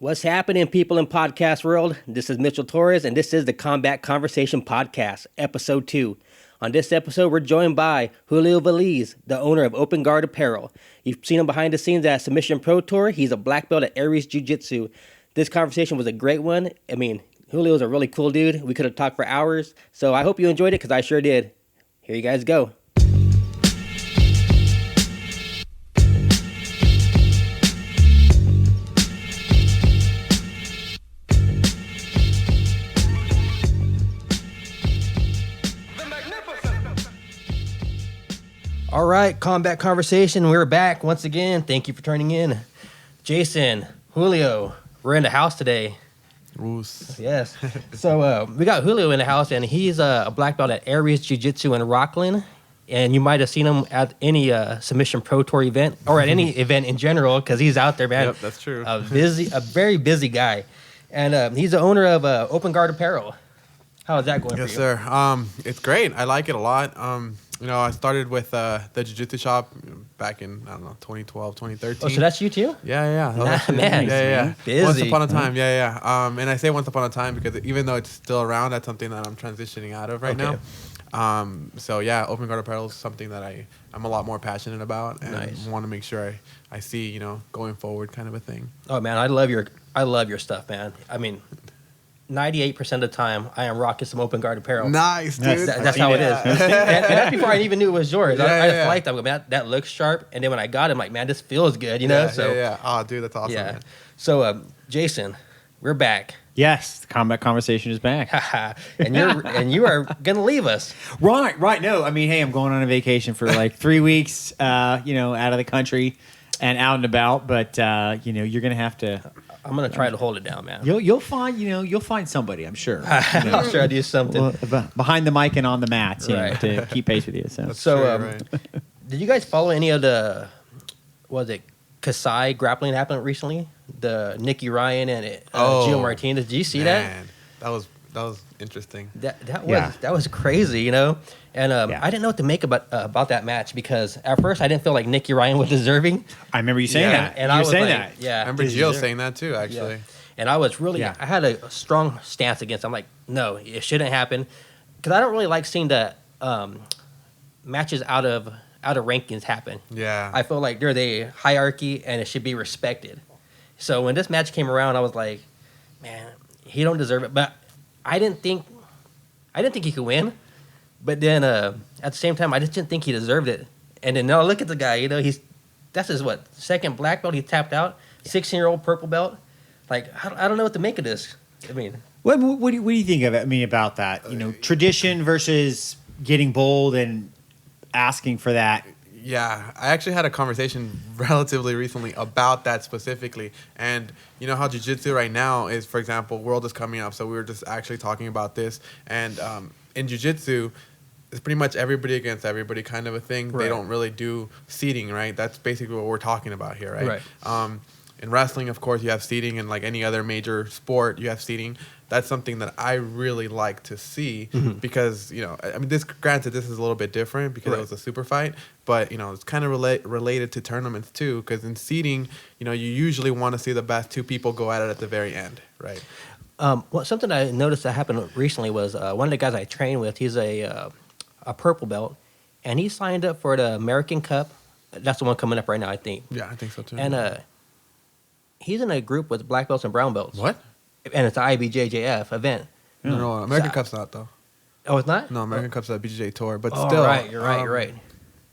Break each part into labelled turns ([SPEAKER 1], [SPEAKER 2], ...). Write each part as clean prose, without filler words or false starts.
[SPEAKER 1] What's happening, people in podcast world? This is Mitchell Torres, and this is the Combat Conversation Podcast, Episode 2. On this episode, we're joined by Julio Veliz, the owner of Open Guard Apparel. You've seen him behind the scenes at Submission Pro Tour. He's a black belt at Aries Jiu-Jitsu. This conversation was a great one. I mean, Julio's a really cool dude. We could have talked for hours. So I hope you enjoyed it, because I sure did. Here you guys go. All right, Combat Conversation. We're back once again. Thank you for turning in. Jason, Julio, we're in the house today.
[SPEAKER 2] Oos.
[SPEAKER 1] Yes. So we got Julio in the house, and he's a black belt at Aries Jiu-Jitsu in Rocklin. And you might have seen him at any Submission Pro Tour event or at any event in general, because he's out there, man.
[SPEAKER 2] Yep, that's true.
[SPEAKER 1] A very busy guy. And he's the owner of Open Guard Apparel. How is that going for you?
[SPEAKER 2] Yes, sir. It's great. I like it a lot. I started with the jiu-jitsu shop back in, 2012, 2013.
[SPEAKER 1] Oh, so that's you too?
[SPEAKER 2] Yeah.
[SPEAKER 1] Nah, man.
[SPEAKER 2] Yeah.
[SPEAKER 1] Busy.
[SPEAKER 2] Once upon a time, yeah. And I say once upon a time because even though it's still around, that's something that I'm transitioning out of right now. Open Guard Apparel is something that I'm a lot more passionate about and want to make sure I see, going forward kind of a thing.
[SPEAKER 1] Oh, man, I love your stuff, man. I mean, 98% of the time, I am rocking some Open Guard Apparel.
[SPEAKER 2] Nice, dude.
[SPEAKER 1] That's how it is. And that's before I even knew it was yours. I just liked that. Man, that looks sharp. And then when I got it, I'm like, man, this feels good,
[SPEAKER 2] Yeah. Oh, dude, that's awesome, man.
[SPEAKER 1] So, Jason, we're back.
[SPEAKER 3] Yes, the Combat Conversation is back.
[SPEAKER 1] and you are going to leave us.
[SPEAKER 3] Right. No, I mean, hey, I'm going on a vacation for like 3 weeks, out of the country and out and about. But, you're going to have to...
[SPEAKER 1] I'm gonna try to hold it down, man.
[SPEAKER 3] You'll find somebody, I'm sure.
[SPEAKER 1] I'll try to do something
[SPEAKER 3] behind the mic and on the mats, to keep pace with you.
[SPEAKER 1] Did you guys follow any of the Kasai grappling happened recently? The Nicky Ryan and Gio Martinez. Did you see that?
[SPEAKER 2] That was interesting.
[SPEAKER 1] That was crazy, And I didn't know what to make about that match, because at first I didn't feel like Nicky Ryan was deserving.
[SPEAKER 3] I remember you saying that.
[SPEAKER 1] And I was
[SPEAKER 3] saying
[SPEAKER 1] like,
[SPEAKER 3] that.
[SPEAKER 1] yeah.
[SPEAKER 2] I remember Gio saying that too, actually.
[SPEAKER 1] Yeah. And I was really, I had a strong stance against it. I'm like, no, it shouldn't happen, because I don't really like seeing the matches out of rankings happen.
[SPEAKER 2] Yeah.
[SPEAKER 1] I feel like there's a hierarchy and it should be respected. So when this match came around, I was like, man, he don't deserve it. But I didn't think he could win. But then at the same time, I just didn't think he deserved it. And then now look at the guy. That's his second black belt he tapped out. 16-year-old purple belt. Like, I don't know what to make of this. I mean,
[SPEAKER 3] what do you think of it? I mean, about that? Tradition versus getting bold and asking for that.
[SPEAKER 2] Yeah, I actually had a conversation relatively recently about that specifically. And you know how jiu-jitsu right now is, for example, World is coming up. So we were just actually talking about this. And in jiu-jitsu, it's pretty much everybody against everybody kind of a thing. Right. They don't really do seeding, right? That's basically what we're talking about here, right? In wrestling, of course, you have seeding, and like any other major sport, you have seeding. That's something that I really like to see because, granted, this is a little bit different because it was a super fight, but, it's kind of related to tournaments too, because in seeding, you usually want to see the best two people go at it at the very end, right?
[SPEAKER 1] Something I noticed that happened recently was one of the guys I train with, he's a purple belt, and he signed up for the American Cup. That's the one coming up right now, I think.
[SPEAKER 2] Yeah, I think so too.
[SPEAKER 1] And he's in a group with black belts and brown belts.
[SPEAKER 2] What?
[SPEAKER 1] And it's an IBJJF event.
[SPEAKER 2] No, American Cup's not, though.
[SPEAKER 1] Oh, it's not?
[SPEAKER 2] No, American Cup's a BJJ tour, but
[SPEAKER 1] still.
[SPEAKER 2] Right,
[SPEAKER 1] you're right.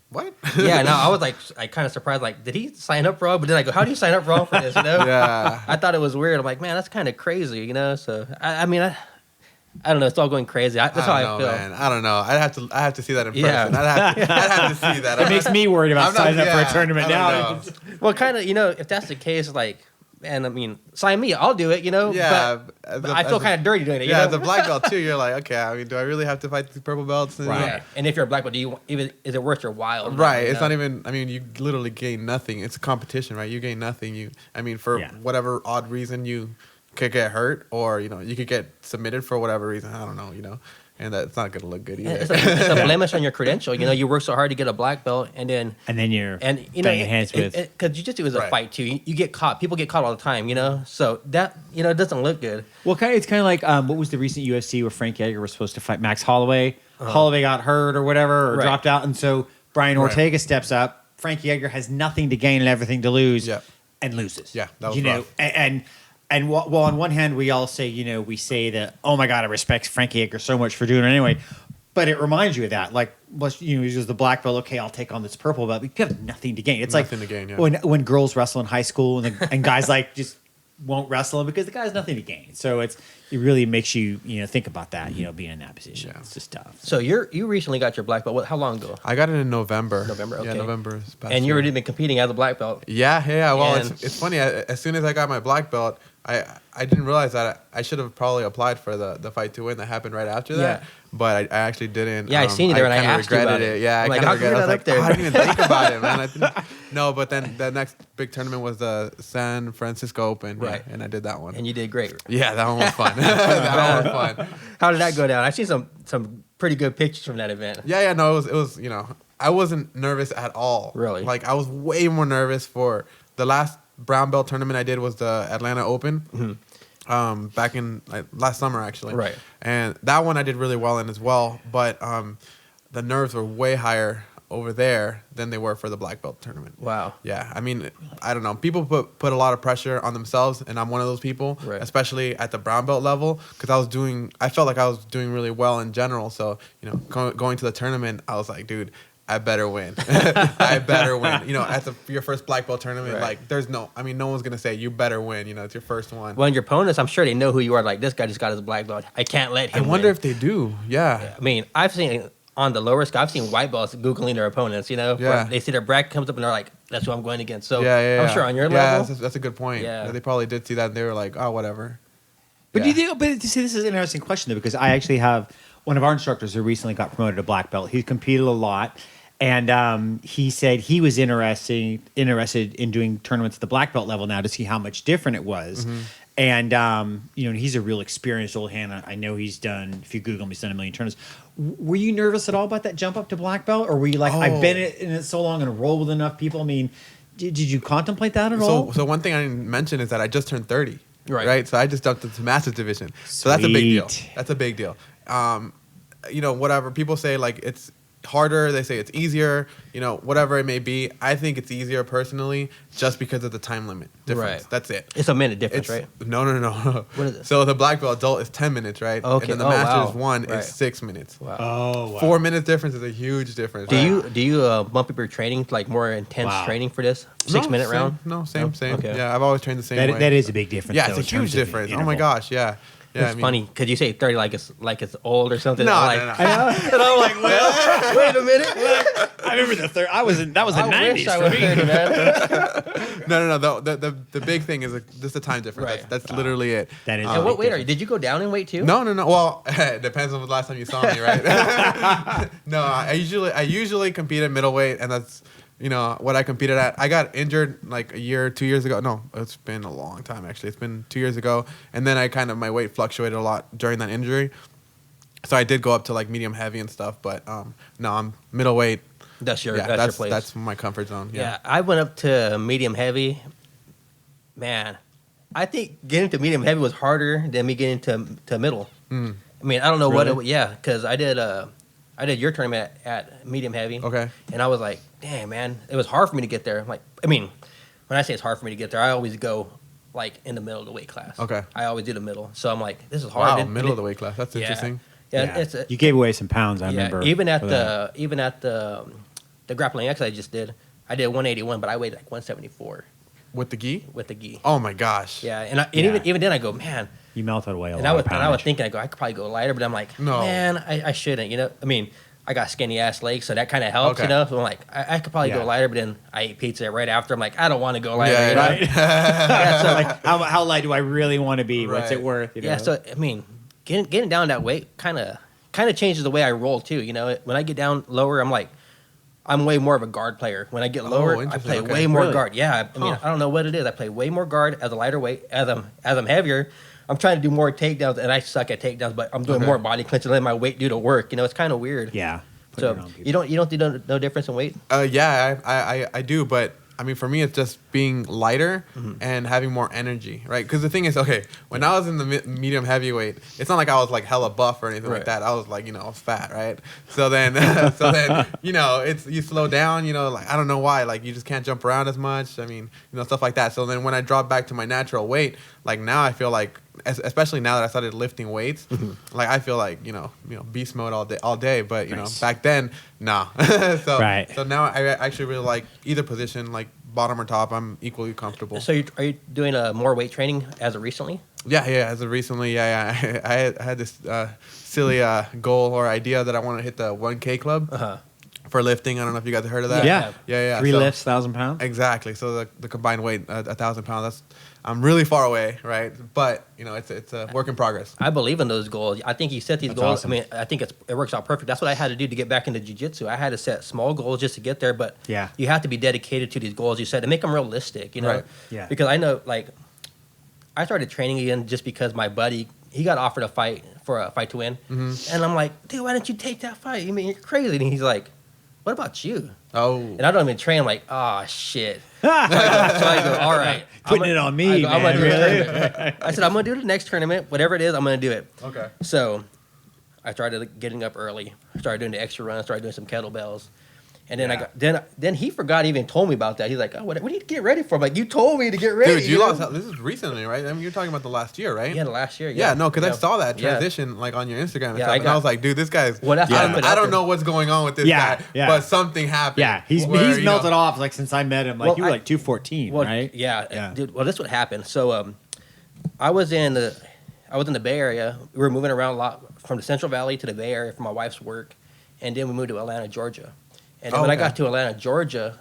[SPEAKER 2] What?
[SPEAKER 1] Yeah, no, I was kind of surprised. Like, did he sign up wrong? But then I go, how do you sign up wrong for this?
[SPEAKER 2] Yeah.
[SPEAKER 1] I thought it was weird. I'm like, man, that's kind of crazy, So I don't know. It's all going crazy. That's how I feel.
[SPEAKER 2] Man. I don't know. I have to see that in person. I'd have to see that.
[SPEAKER 3] It makes me worried about signing up for a tournament now.
[SPEAKER 1] Well, kind of, if that's the case, like, and sign me. I'll do it,
[SPEAKER 2] Yeah.
[SPEAKER 1] But I feel kind of dirty doing it.
[SPEAKER 2] Yeah, as a black belt too, you're like, okay. Do I really have to fight these purple belts? And,
[SPEAKER 1] right. And if you're a black belt, is it worth your while?
[SPEAKER 2] Right. It's not even. You literally gain nothing. It's a competition, right? You gain nothing. For whatever odd reason, you could get hurt, or you could get submitted for whatever reason. I don't know. and that's not gonna look good either.
[SPEAKER 1] It's a blemish on your credential. You know, you work so hard to get a black belt, and then
[SPEAKER 3] you're
[SPEAKER 1] you know,
[SPEAKER 3] banging heads with
[SPEAKER 1] because jiu-jitsu is a
[SPEAKER 2] Right.
[SPEAKER 1] fight too. You get caught. People get caught all the time. You know, so that it doesn't look good.
[SPEAKER 3] Well, it's kind of like what was the recent UFC where Frank Edgar was supposed to fight Max Holloway? Holloway got hurt or whatever, or
[SPEAKER 1] Right.
[SPEAKER 3] dropped out, and so Brian
[SPEAKER 2] Right.
[SPEAKER 3] Ortega steps up. Frankie Edgar has nothing to gain and everything to lose,
[SPEAKER 2] Yeah.
[SPEAKER 3] and loses.
[SPEAKER 2] Yeah, that was
[SPEAKER 3] you know,
[SPEAKER 2] rough.
[SPEAKER 3] and well, on one hand, we all say, we say that, oh my God, I respect Frankie Edgar so much for doing it anyway. But it reminds you of that. Like, he was the black belt. Okay, I'll take on this purple belt. You have nothing to gain. It's
[SPEAKER 2] Nothing
[SPEAKER 3] like
[SPEAKER 2] to gain, yeah.
[SPEAKER 3] when girls wrestle in high school and guys like just won't wrestle because the guy has nothing to gain. So it really makes you think about that. Being in that position,
[SPEAKER 2] Yeah.
[SPEAKER 3] it's just tough.
[SPEAKER 1] So you recently got your black belt. How long ago?
[SPEAKER 2] I got it in November.
[SPEAKER 1] November, okay.
[SPEAKER 2] Yeah, November. is past
[SPEAKER 1] And you
[SPEAKER 2] year.
[SPEAKER 1] already been competing as a black belt.
[SPEAKER 2] Yeah. Well,
[SPEAKER 1] And-
[SPEAKER 2] it's funny. As soon as I got my black belt, I didn't realize that I should have probably applied for the fight to win that happened right after that.
[SPEAKER 1] Yeah.
[SPEAKER 2] But I actually didn't.
[SPEAKER 1] Yeah, I seen you there and I
[SPEAKER 2] kinda
[SPEAKER 1] asked you about it.
[SPEAKER 2] Yeah,
[SPEAKER 1] I'm
[SPEAKER 2] I
[SPEAKER 1] like,
[SPEAKER 2] kind
[SPEAKER 1] how
[SPEAKER 2] of
[SPEAKER 1] come
[SPEAKER 2] regretted. I
[SPEAKER 1] you're
[SPEAKER 2] was
[SPEAKER 1] not
[SPEAKER 2] like,
[SPEAKER 1] up there?
[SPEAKER 2] I didn't even think about it, man. No, but then the next big tournament was the San Francisco Open. Yeah,
[SPEAKER 1] Right.
[SPEAKER 2] and I did that one.
[SPEAKER 1] And you did great.
[SPEAKER 2] Yeah, that one was fun. That one was fun.
[SPEAKER 1] How did that go down? I see some pretty good pictures from that event.
[SPEAKER 2] Yeah, no, it was, I wasn't nervous at all.
[SPEAKER 1] Really?
[SPEAKER 2] Like, I was way more nervous for the last brown belt tournament I did was the Atlanta Open. Back in last summer, actually.
[SPEAKER 1] Right.
[SPEAKER 2] And that one I did really well in as well, but the nerves were way higher over there than they were for the black belt tournament.
[SPEAKER 1] Wow.
[SPEAKER 2] Yeah, I mean, I don't know. People put a lot of pressure on themselves, and I'm one of those people,
[SPEAKER 1] Right.
[SPEAKER 2] especially at the brown belt level, because I felt like I was doing really well in general. So, going to the tournament, I was like, dude, I better win. I better win. At your first black belt tournament,
[SPEAKER 1] Right.
[SPEAKER 2] like, no one's going to say, you better win. It's your first one.
[SPEAKER 1] Well, and your opponents, I'm sure they know who you are. Like, this guy just got his black belt. I can't let
[SPEAKER 2] I
[SPEAKER 1] him
[SPEAKER 2] wonder
[SPEAKER 1] win.
[SPEAKER 2] if they do. Yeah.
[SPEAKER 1] I mean, I've seen on the lower scale, I've seen white belts Googling their opponents,
[SPEAKER 2] Yeah.
[SPEAKER 1] where they see their bracket comes up and they're like, that's who I'm going against. So
[SPEAKER 2] Yeah.
[SPEAKER 1] I'm sure on your
[SPEAKER 2] yeah,
[SPEAKER 1] level.
[SPEAKER 2] that's a good point.
[SPEAKER 1] Yeah.
[SPEAKER 2] They probably did see that, and they were like, oh, whatever.
[SPEAKER 3] But
[SPEAKER 2] Yeah.
[SPEAKER 3] you see, this is an interesting question though, because I actually have one of our instructors who recently got promoted to black belt. He's competed a lot, and he said he was interested in doing tournaments at the black belt level now to see how much different it was. And he's a real experienced old hand. I know he's done. If you Google him, he's done a million tournaments. Were you nervous at all about that jump up to black belt, or were you like, I've been in it so long and roll with enough people? I mean, did you contemplate that at all?
[SPEAKER 2] So one thing I didn't mention is that I just turned 30.
[SPEAKER 1] Right.
[SPEAKER 2] So I just jumped into Masters division. So that's a big deal.
[SPEAKER 3] Sweet.
[SPEAKER 2] That's a big deal. Whatever people say, like, it's harder, they say it's easier, whatever it may be. I think it's easier personally just because of the time limit difference.
[SPEAKER 1] Right.
[SPEAKER 2] That's it.
[SPEAKER 1] It's a minute difference, right?
[SPEAKER 2] No.
[SPEAKER 1] What is it?
[SPEAKER 2] So the black belt adult is 10 minutes, right?
[SPEAKER 1] Okay.
[SPEAKER 2] And then the Masters
[SPEAKER 1] wow.
[SPEAKER 2] one
[SPEAKER 1] Right.
[SPEAKER 2] is 6 minutes.
[SPEAKER 1] Wow.
[SPEAKER 3] Oh, wow.
[SPEAKER 2] 4 minutes difference is a huge difference.
[SPEAKER 1] Do you bump up your training to like more intense
[SPEAKER 3] Wow.
[SPEAKER 1] training for this
[SPEAKER 2] No,
[SPEAKER 1] 6 minute
[SPEAKER 2] same.
[SPEAKER 1] round?
[SPEAKER 2] No, same.
[SPEAKER 1] Okay.
[SPEAKER 2] Yeah, I've always trained the same way.
[SPEAKER 3] That is a big difference.
[SPEAKER 2] Yeah,
[SPEAKER 3] though,
[SPEAKER 2] it's a
[SPEAKER 3] in
[SPEAKER 2] huge
[SPEAKER 3] terms of
[SPEAKER 2] difference. Oh
[SPEAKER 3] interval.
[SPEAKER 2] my gosh, yeah. Yeah,
[SPEAKER 1] It's funny because you say 30 like it's old or something.
[SPEAKER 2] No,
[SPEAKER 1] I'm like,
[SPEAKER 2] no, no.
[SPEAKER 3] I know.
[SPEAKER 1] And I'm like, well, wait a minute.
[SPEAKER 3] I remember the third. That was the
[SPEAKER 1] I wish
[SPEAKER 3] 90s
[SPEAKER 1] I
[SPEAKER 3] for
[SPEAKER 1] was
[SPEAKER 3] me.
[SPEAKER 1] 30, man.
[SPEAKER 2] No. The big thing is just the time difference.
[SPEAKER 1] Right.
[SPEAKER 2] That's literally it.
[SPEAKER 3] That is.
[SPEAKER 1] And what weight are you? Did you go down in weight too?
[SPEAKER 2] No. Well, it depends on the last time you saw me, right? No, I usually compete at middleweight, and that's what I competed at. I got injured like 2 years ago. No, it's been a long time actually. It's been 2 years ago, and then my weight fluctuated a lot during that injury. So I did go up to like medium heavy and stuff, but no, I'm middleweight.
[SPEAKER 1] That's your
[SPEAKER 2] That's
[SPEAKER 1] place.
[SPEAKER 2] that's my comfort zone.
[SPEAKER 1] Yeah, I went up to medium heavy. Man, I think getting to medium heavy was harder than me getting to middle.
[SPEAKER 2] Mm.
[SPEAKER 1] I mean, I don't know
[SPEAKER 2] Really?
[SPEAKER 1] what it. Yeah, because I did your tournament at medium heavy.
[SPEAKER 2] Okay.
[SPEAKER 1] And I was like, damn, man, it was hard for me to get there. Like, I mean, when I say it's hard for me to get there, I always go like in the middle of the weight class.
[SPEAKER 2] Okay.
[SPEAKER 1] I always do the middle. So I'm like, this is hard.
[SPEAKER 2] Wow,
[SPEAKER 1] And
[SPEAKER 2] middle
[SPEAKER 1] it-
[SPEAKER 2] of the weight class. That's
[SPEAKER 1] Yeah.
[SPEAKER 2] interesting.
[SPEAKER 1] Yeah, it's
[SPEAKER 3] you gave away some pounds. I remember.
[SPEAKER 1] even at
[SPEAKER 3] for that.
[SPEAKER 1] the grappling X I just did, I did 181, but I weighed like 174
[SPEAKER 2] With the gi?
[SPEAKER 1] with the gi.
[SPEAKER 2] Oh my gosh.
[SPEAKER 1] Yeah, and
[SPEAKER 3] Yeah.
[SPEAKER 1] even then I go, man,
[SPEAKER 3] You melted away a
[SPEAKER 1] and
[SPEAKER 3] lot
[SPEAKER 1] I was
[SPEAKER 3] of poundage.
[SPEAKER 1] and I was thinking, I go, I could probably go lighter, but I'm like,
[SPEAKER 2] No.
[SPEAKER 1] man, I shouldn't. I mean, I got skinny ass legs, so that kind of helps,
[SPEAKER 2] Okay.
[SPEAKER 1] So I'm like, I could probably
[SPEAKER 3] Yeah.
[SPEAKER 1] go lighter, but then I ate pizza right after. I'm like, I don't want to go lighter.
[SPEAKER 2] Yeah,
[SPEAKER 1] you know?
[SPEAKER 3] right?
[SPEAKER 1] Yeah, so
[SPEAKER 3] Like, how light do I really want to be? What's
[SPEAKER 2] Right.
[SPEAKER 3] it worth?
[SPEAKER 1] yeah, so I mean, getting down that weight kind of changes the way I roll too. When I get down lower, I'm like, I'm way more of a guard player. When I get lower, I
[SPEAKER 2] interesting.
[SPEAKER 1] play
[SPEAKER 2] Okay.
[SPEAKER 1] way more
[SPEAKER 3] Really?
[SPEAKER 1] guard. Yeah, I mean, I don't know what it is. I play way more guard as a lighter weight. As I'm heavier, I'm trying to do more takedowns, and I suck at takedowns. But I'm doing more body clinching, letting my weight do the work. You know, it's kind of weird.
[SPEAKER 3] Yeah.
[SPEAKER 1] So you don't do no difference in weight.
[SPEAKER 2] Yeah, I do, but I mean, for me, it's just being lighter and having more energy, right? Because the thing is, okay, when I was in the medium heavyweight, it's not like I was like hella buff or anything like that. I was like, I was fat, right? So then, it's you slow down, like I don't know why, like you just can't jump around as much. I mean, stuff like that. So then when I drop back to my natural weight, like now I feel like, especially now that I started lifting weights, like I feel like beast mode all day. But back then, nah. So now I actually really like either position, like bottom or top. I'm equally comfortable.
[SPEAKER 1] So are you doing more weight training as of recently?
[SPEAKER 2] Yeah. As of recently, yeah. I had this silly goal or idea that I want to hit the 1K club. For lifting. I don't know if you guys have heard of that.
[SPEAKER 3] Yeah. 3 lifts, 1,000 pounds.
[SPEAKER 2] Exactly. So the combined weight, 1,000 pounds. I'm really far away, right? But it's a work in progress.
[SPEAKER 1] I believe in those goals. I think you set these goals.
[SPEAKER 3] Awesome.
[SPEAKER 1] I mean, I think it works out perfect. That's what I had to do to get back into jiu-jitsu. I had to set small goals just to get there, but you have to be dedicated to these goals you set and make them realistic.
[SPEAKER 2] Right.
[SPEAKER 3] Yeah.
[SPEAKER 1] Because I know, like, I started training again just because my buddy, he got offered a fight to win, and I'm like, dude, why didn't you take that fight? You mean you're crazy? And he's like, what about you?
[SPEAKER 2] Oh.
[SPEAKER 1] And I don't even train. I'm like, oh, shit. So I go, all right.
[SPEAKER 3] Putting it on me,
[SPEAKER 1] I'm
[SPEAKER 3] man.
[SPEAKER 1] gonna do a tournament. I said, I'm going to do the next tournament. Whatever it is, I'm going to do it.
[SPEAKER 2] Okay.
[SPEAKER 1] So I started getting up early. Started doing the extra runs. Started doing some kettlebells. And then then he forgot even told me about that. He's like, oh, what do you get ready for? I'm like, you told me to get ready.
[SPEAKER 2] Dude, you lost. This is recently, right? I mean, you're talking about the last year, right?
[SPEAKER 1] Yeah, the last year.
[SPEAKER 2] Yeah, no, because I saw that transition like on your Instagram and stuff, and I was like, dude, this guy's.
[SPEAKER 1] Well, that's
[SPEAKER 2] I don't know what's going on with this guy, but something happened.
[SPEAKER 3] Yeah, he's melted off like since I met him. Like you were like 214, right?
[SPEAKER 1] Yeah, dude. Well, this is what happened. So, I was in the Bay Area. We were moving around a lot from the Central Valley to the Bay Area for my wife's work, and then we moved to Atlanta, Georgia. And then when I got to Atlanta, Georgia,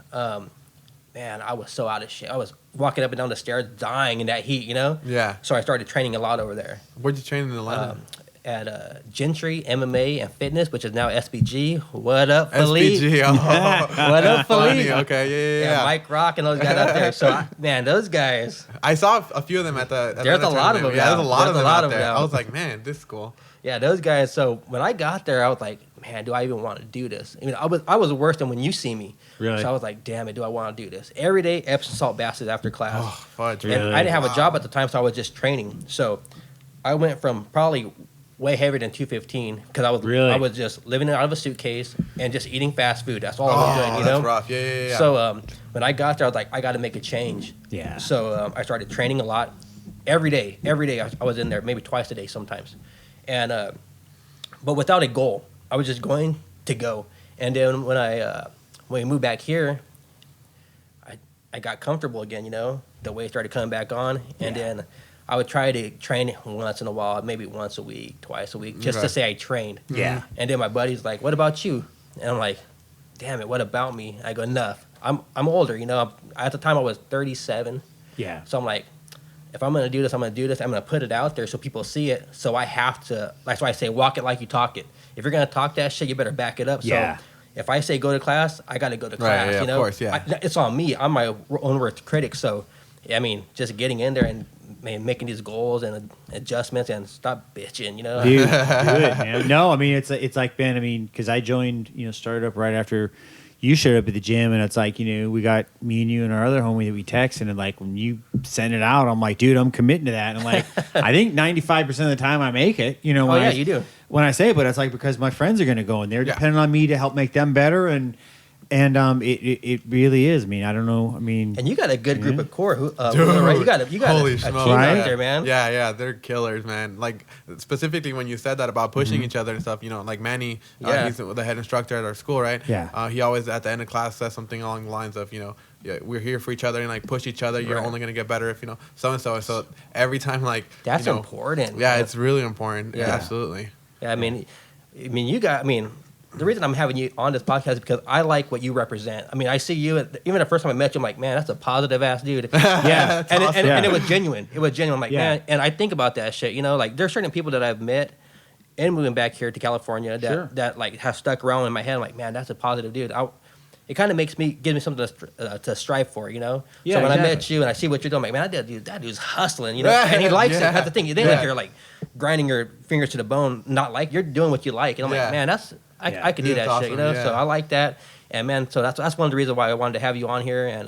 [SPEAKER 1] man, I was so out of shape. I was walking up and down the stairs, dying in that heat,
[SPEAKER 2] Yeah.
[SPEAKER 1] So I started training a lot over there.
[SPEAKER 2] Where'd you train in Atlanta?
[SPEAKER 1] At Gentry MMA and Fitness, which is now SBG. What up, Felipe?
[SPEAKER 2] SBG. Oh.
[SPEAKER 1] What up, Felipe?
[SPEAKER 2] Okay, yeah.
[SPEAKER 1] Mike Rock and those guys out there. So, man, those guys.
[SPEAKER 2] I saw a few of them at the.
[SPEAKER 1] There's a lot of them.
[SPEAKER 2] Yeah, there's a lot of them out there.
[SPEAKER 1] now.
[SPEAKER 2] I was like, man, this is cool.
[SPEAKER 1] Yeah, those guys. So when I got there, I was like, man, do I even want to do this? I mean, I was worse than when you see me.
[SPEAKER 3] Really?
[SPEAKER 1] So I was like, damn it, do I want to do this? Every day, Epsom salt baths after class.
[SPEAKER 2] Oh, fudge.
[SPEAKER 1] And I didn't have a job at the time, so I was just training. So I went from probably way heavier than 215 because I was just living out of a suitcase and just eating fast food. That's all I was doing,
[SPEAKER 2] that's rough. Yeah.
[SPEAKER 1] So when I got there, I was like, I got to make a change.
[SPEAKER 3] Yeah.
[SPEAKER 1] So I started training a lot. Every day, I was in there, maybe twice a day sometimes. And but without a goal, I was just going to go. And then when we moved back here, I got comfortable again. The weight started coming back on, and then I would try to train once in a while, maybe once a week, twice a week, just to say I trained.
[SPEAKER 3] Yeah.
[SPEAKER 1] And then my buddy's like, "What about you?" And I'm like, "Damn it, what about me?" I go, "Enough. I'm older. At the time I was 37.
[SPEAKER 3] Yeah.
[SPEAKER 1] So I'm like, if I'm gonna do this, I'm gonna put it out there so people see it. So I have to. That's why I say walk it like you talk it. If you're gonna talk that shit, you better back it up.
[SPEAKER 3] Yeah.
[SPEAKER 1] So if I say go to class, I got to go to class.
[SPEAKER 2] Right, yeah, of course, yeah.
[SPEAKER 1] It's on me. I'm my own worst critic. So, I mean, just getting in there and making these goals and adjustments and stop bitching.
[SPEAKER 3] Dude, do it, man. No, I mean it's like Ben. I mean, because I joined, started up right after you showed up at the gym, and it's like, we got me and you and our other homie that we text, and like when you send it out, I'm like, dude, I'm committing to that. And I'm like, I think 95% of the time I make it. You do. When I say it, but it's like because my friends are going to go and they're depending on me to help make them better, and it really is. I mean, I don't know. I mean,
[SPEAKER 1] and you got a good group of core. Right? You got
[SPEAKER 2] holy
[SPEAKER 1] a team
[SPEAKER 2] smokes,
[SPEAKER 1] out there, man.
[SPEAKER 2] Yeah, they're killers, man. Like specifically when you said that about pushing each other and stuff, like Manny, he's the head instructor at our school, right?
[SPEAKER 3] Yeah.
[SPEAKER 2] He always at the end of class says something along the lines of, we're here for each other and like push each other. You're only gonna get better if so and so. So every time, like
[SPEAKER 1] that's important.
[SPEAKER 2] Yeah, it's really important. Yeah, absolutely.
[SPEAKER 1] Yeah, I mean, the reason I'm having you on this podcast is because I like what you represent. I mean, I see you, even the first time I met you, I'm like, man, that's a positive ass dude.
[SPEAKER 3] Yeah.
[SPEAKER 1] And it was genuine. It was genuine. I'm like, man, and I think about that shit, like there's certain people that I've met and moving back here to California that like have stuck around in my head. I'm like, man, that's a positive dude. it kind of gives me something to strive for, you know.
[SPEAKER 3] Yeah,
[SPEAKER 1] so when I
[SPEAKER 3] exactly.
[SPEAKER 1] met you and I see what you're doing, I'm like, man, that dude's hustling, you know. And he likes it. That's the thing. It ain't like you're like grinding your fingers to the bone. Not like you're doing what you like. And I'm like, man, I could do that
[SPEAKER 2] awesome.
[SPEAKER 1] shit, you know. So I like that. And man, so that's one of the reasons why I wanted to have you on here. And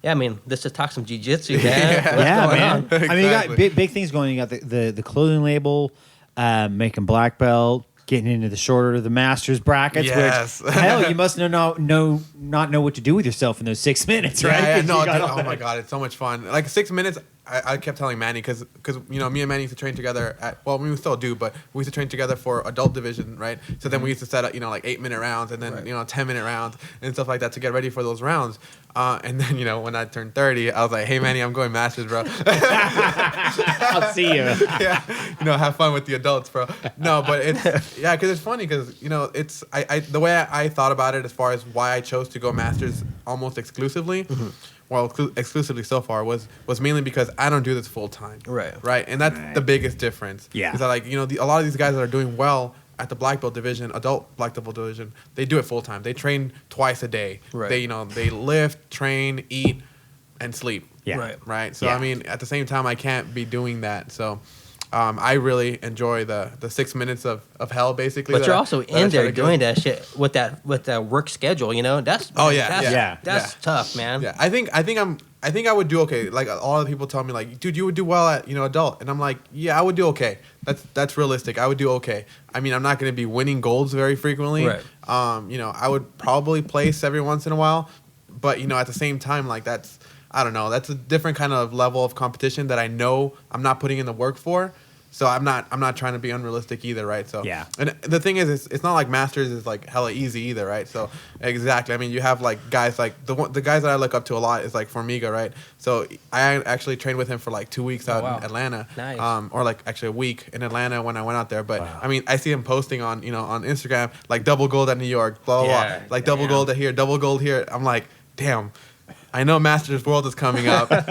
[SPEAKER 1] yeah, I mean, let's just talk some jiu-jitsu, man.
[SPEAKER 3] Yeah, man.
[SPEAKER 2] Exactly.
[SPEAKER 3] I mean, you got big things going. You got the clothing label, making black belt, getting into the shorter the masters brackets.
[SPEAKER 2] Yes.
[SPEAKER 3] Which hell, you must not know what to do with yourself in those 6 minutes, right?
[SPEAKER 2] Yeah,
[SPEAKER 3] 'Cause
[SPEAKER 2] no,
[SPEAKER 3] you got
[SPEAKER 2] dude,
[SPEAKER 3] all
[SPEAKER 2] oh my
[SPEAKER 3] that.
[SPEAKER 2] god, it's so much fun. Like 6 minutes, I kept telling Manny because you know me and Manny used to train together we still do, but we used to train together for adult division, right? So then we used to set up like 8-minute rounds and then 10-minute rounds and stuff like that to get ready for those rounds. And then when I turned 30, I was like, hey Manny, I'm going masters, bro.
[SPEAKER 3] I'll see you.
[SPEAKER 2] Yeah, have fun with the adults, bro. No, but because it's funny because it's the way I thought about it as far as why I chose to go masters almost exclusively. Well, exclusively so far was mainly because I don't do this full time. Right. And that's the biggest difference. Yeah. Is that a lot of these guys that are doing well at the black belt division, adult black belt division, they do it full time. They train twice a day. Right. They lift, train, eat, and sleep.
[SPEAKER 3] Yeah.
[SPEAKER 2] Right. So I mean, at the same time, I can't be doing that. So. I really enjoy the 6 minutes of hell, basically.
[SPEAKER 1] But you're also in there doing that shit with that work schedule, you know. That's that's tough, man.
[SPEAKER 2] Yeah, I think I would do okay. Like all the people tell me, like, dude, you would do well at adult, and I'm like, yeah, I would do okay. That's realistic. I would do okay. I mean, I'm not going to be winning golds very frequently. Right. I would probably place every once in a while, but at the same time, like I don't know. That's a different kind of level of competition that I know I'm not putting in the work for. So I'm not trying to be unrealistic either, right? So
[SPEAKER 3] yeah.
[SPEAKER 2] And the thing is, it's not like masters is like hella easy either, right? So exactly. I mean, you have like guys like the guys that I look up to a lot is like Formiga, right? So I actually trained with him for like 2 weeks out in Atlanta,
[SPEAKER 1] nice.
[SPEAKER 2] Or like actually a week in Atlanta when I went out there. But I mean, I see him posting on on Instagram like double gold at New York, blah blah blah, like double gold at here, double gold here. I'm like, damn. I know Masters World is coming up, and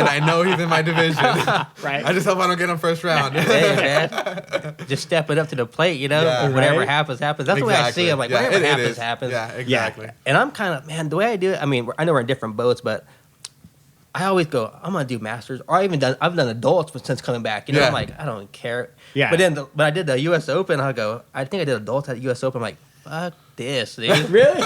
[SPEAKER 2] I know he's in my division.
[SPEAKER 3] Right.
[SPEAKER 2] I just hope I don't get him first round.
[SPEAKER 1] Hey, man. Just step it up to the plate,
[SPEAKER 2] Yeah,
[SPEAKER 1] whatever happens. That's the way I see it. I'm like, whatever happens.
[SPEAKER 2] Yeah, exactly.
[SPEAKER 1] Yeah. And I'm kind of, man, the way I do it, I mean, I know we're in different boats, but I always go, I'm going to do Masters. Or I've done adults since coming back. I'm like, I don't care.
[SPEAKER 3] Yeah.
[SPEAKER 1] But then when I did the U.S. Open, I think I did adults at the U.S. Open. I'm like, fuck this, dude.
[SPEAKER 3] Really?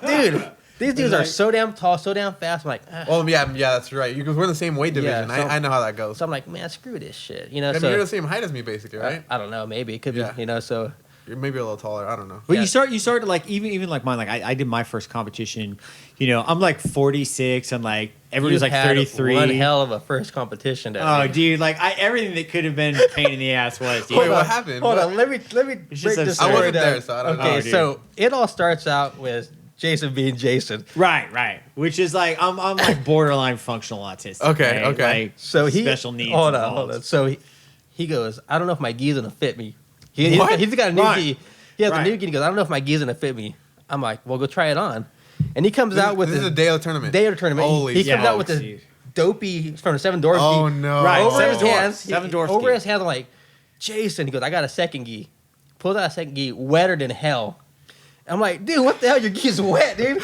[SPEAKER 1] Dude. These dudes are so damn tall, so damn fast. I'm like,
[SPEAKER 2] well, yeah, that's right. Because we're in the same weight division.
[SPEAKER 1] Yeah, so,
[SPEAKER 2] I know how that goes.
[SPEAKER 1] So I'm like, man, screw this shit.
[SPEAKER 2] And
[SPEAKER 1] so
[SPEAKER 2] you're the same height as me, basically, right?
[SPEAKER 1] I don't know. Maybe it could be. So
[SPEAKER 2] you're maybe a little taller. I don't know.
[SPEAKER 3] Well, you started like even like mine. Like I did my first competition. I'm like 46, and like everybody's like 33.
[SPEAKER 1] One hell of a first competition.
[SPEAKER 3] Dude, like everything that could have been a pain in the ass was. Dude.
[SPEAKER 2] Wait, what happened?
[SPEAKER 1] Hold on, let me break this story
[SPEAKER 2] I wasn't
[SPEAKER 1] down.
[SPEAKER 2] there, so I don't know.
[SPEAKER 1] Okay, so it all starts out with Jason being Jason.
[SPEAKER 3] Right. Which is like I'm like borderline functional autistic.
[SPEAKER 2] Okay,
[SPEAKER 3] right?
[SPEAKER 2] okay.
[SPEAKER 3] Like
[SPEAKER 1] So
[SPEAKER 3] special needs.
[SPEAKER 1] Hold on. So he goes, I don't know if my gi's gonna fit me. He's got a new gi. He has a new gi. He goes, I don't know if my gi's gonna fit me. I'm like, well, go try it on. And he comes out with
[SPEAKER 2] this is a day of the tournament.
[SPEAKER 1] He comes out with this dopey from the Seven Dwarfs.
[SPEAKER 2] Oh
[SPEAKER 1] gi.
[SPEAKER 2] no!
[SPEAKER 3] Right,
[SPEAKER 1] Over his hands.
[SPEAKER 3] Seven Dwarfs.
[SPEAKER 1] Over
[SPEAKER 3] gi.
[SPEAKER 1] his hands, I'm like, Jason. He goes, I got a second gi. Pulls out a second gi, wetter than hell. I'm like, dude, what the hell? Your gi's wet, dude.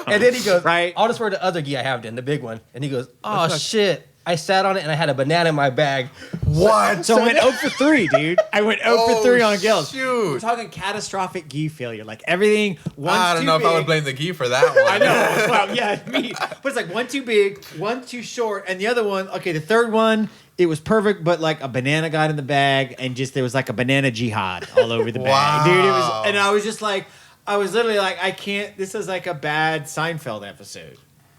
[SPEAKER 1] And then he goes,
[SPEAKER 3] right.
[SPEAKER 1] I'll just wear the other gi I have then, the big one. And he goes, oh, shit. I sat on it and I had a banana in my bag.
[SPEAKER 2] What?
[SPEAKER 3] So I went 0 for 3, dude. I went 0 for 3 on gills.
[SPEAKER 2] Shoot.
[SPEAKER 3] We're talking catastrophic gi failure. Like everything.
[SPEAKER 2] I don't know if I would blame the gi for that one.
[SPEAKER 3] I know. Well, yeah, me. But it's like one too big, one too short, and the other one. Okay, the third one. It was perfect, but like a banana got in the bag, and there was like a banana jihad all over the bag, dude. It was, and I was just like. I was literally like, I can't. This is like a bad Seinfeld episode.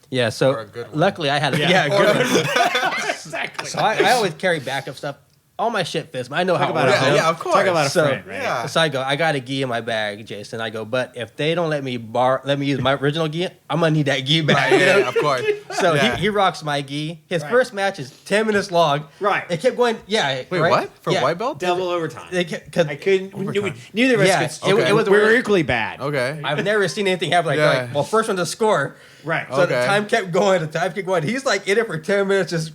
[SPEAKER 1] Yeah, so luckily I had a good one.
[SPEAKER 3] Exactly.
[SPEAKER 1] So I always carry backup stuff. All my shit fits. I know how it works.
[SPEAKER 2] Yeah, of course.
[SPEAKER 3] Talk about a friend, right?
[SPEAKER 2] Yeah.
[SPEAKER 1] So I go, I got a gi in my bag, Jason. I go, but if they don't let me use my original gi, I'm gonna need that gi back.
[SPEAKER 2] Yeah, of course.
[SPEAKER 1] So he rocks my gi. His first match is 10 minutes long.
[SPEAKER 3] Right.
[SPEAKER 1] It kept going. Yeah.
[SPEAKER 2] Wait, what? For white belt?
[SPEAKER 3] Double overtime.
[SPEAKER 1] Because
[SPEAKER 3] I couldn't. Neither of us could.
[SPEAKER 2] Okay.
[SPEAKER 3] We were equally bad.
[SPEAKER 2] Okay.
[SPEAKER 1] I've never seen anything happen like well, first one to score.
[SPEAKER 3] Right.
[SPEAKER 1] So the time kept going. He's like in it for 10 minutes, just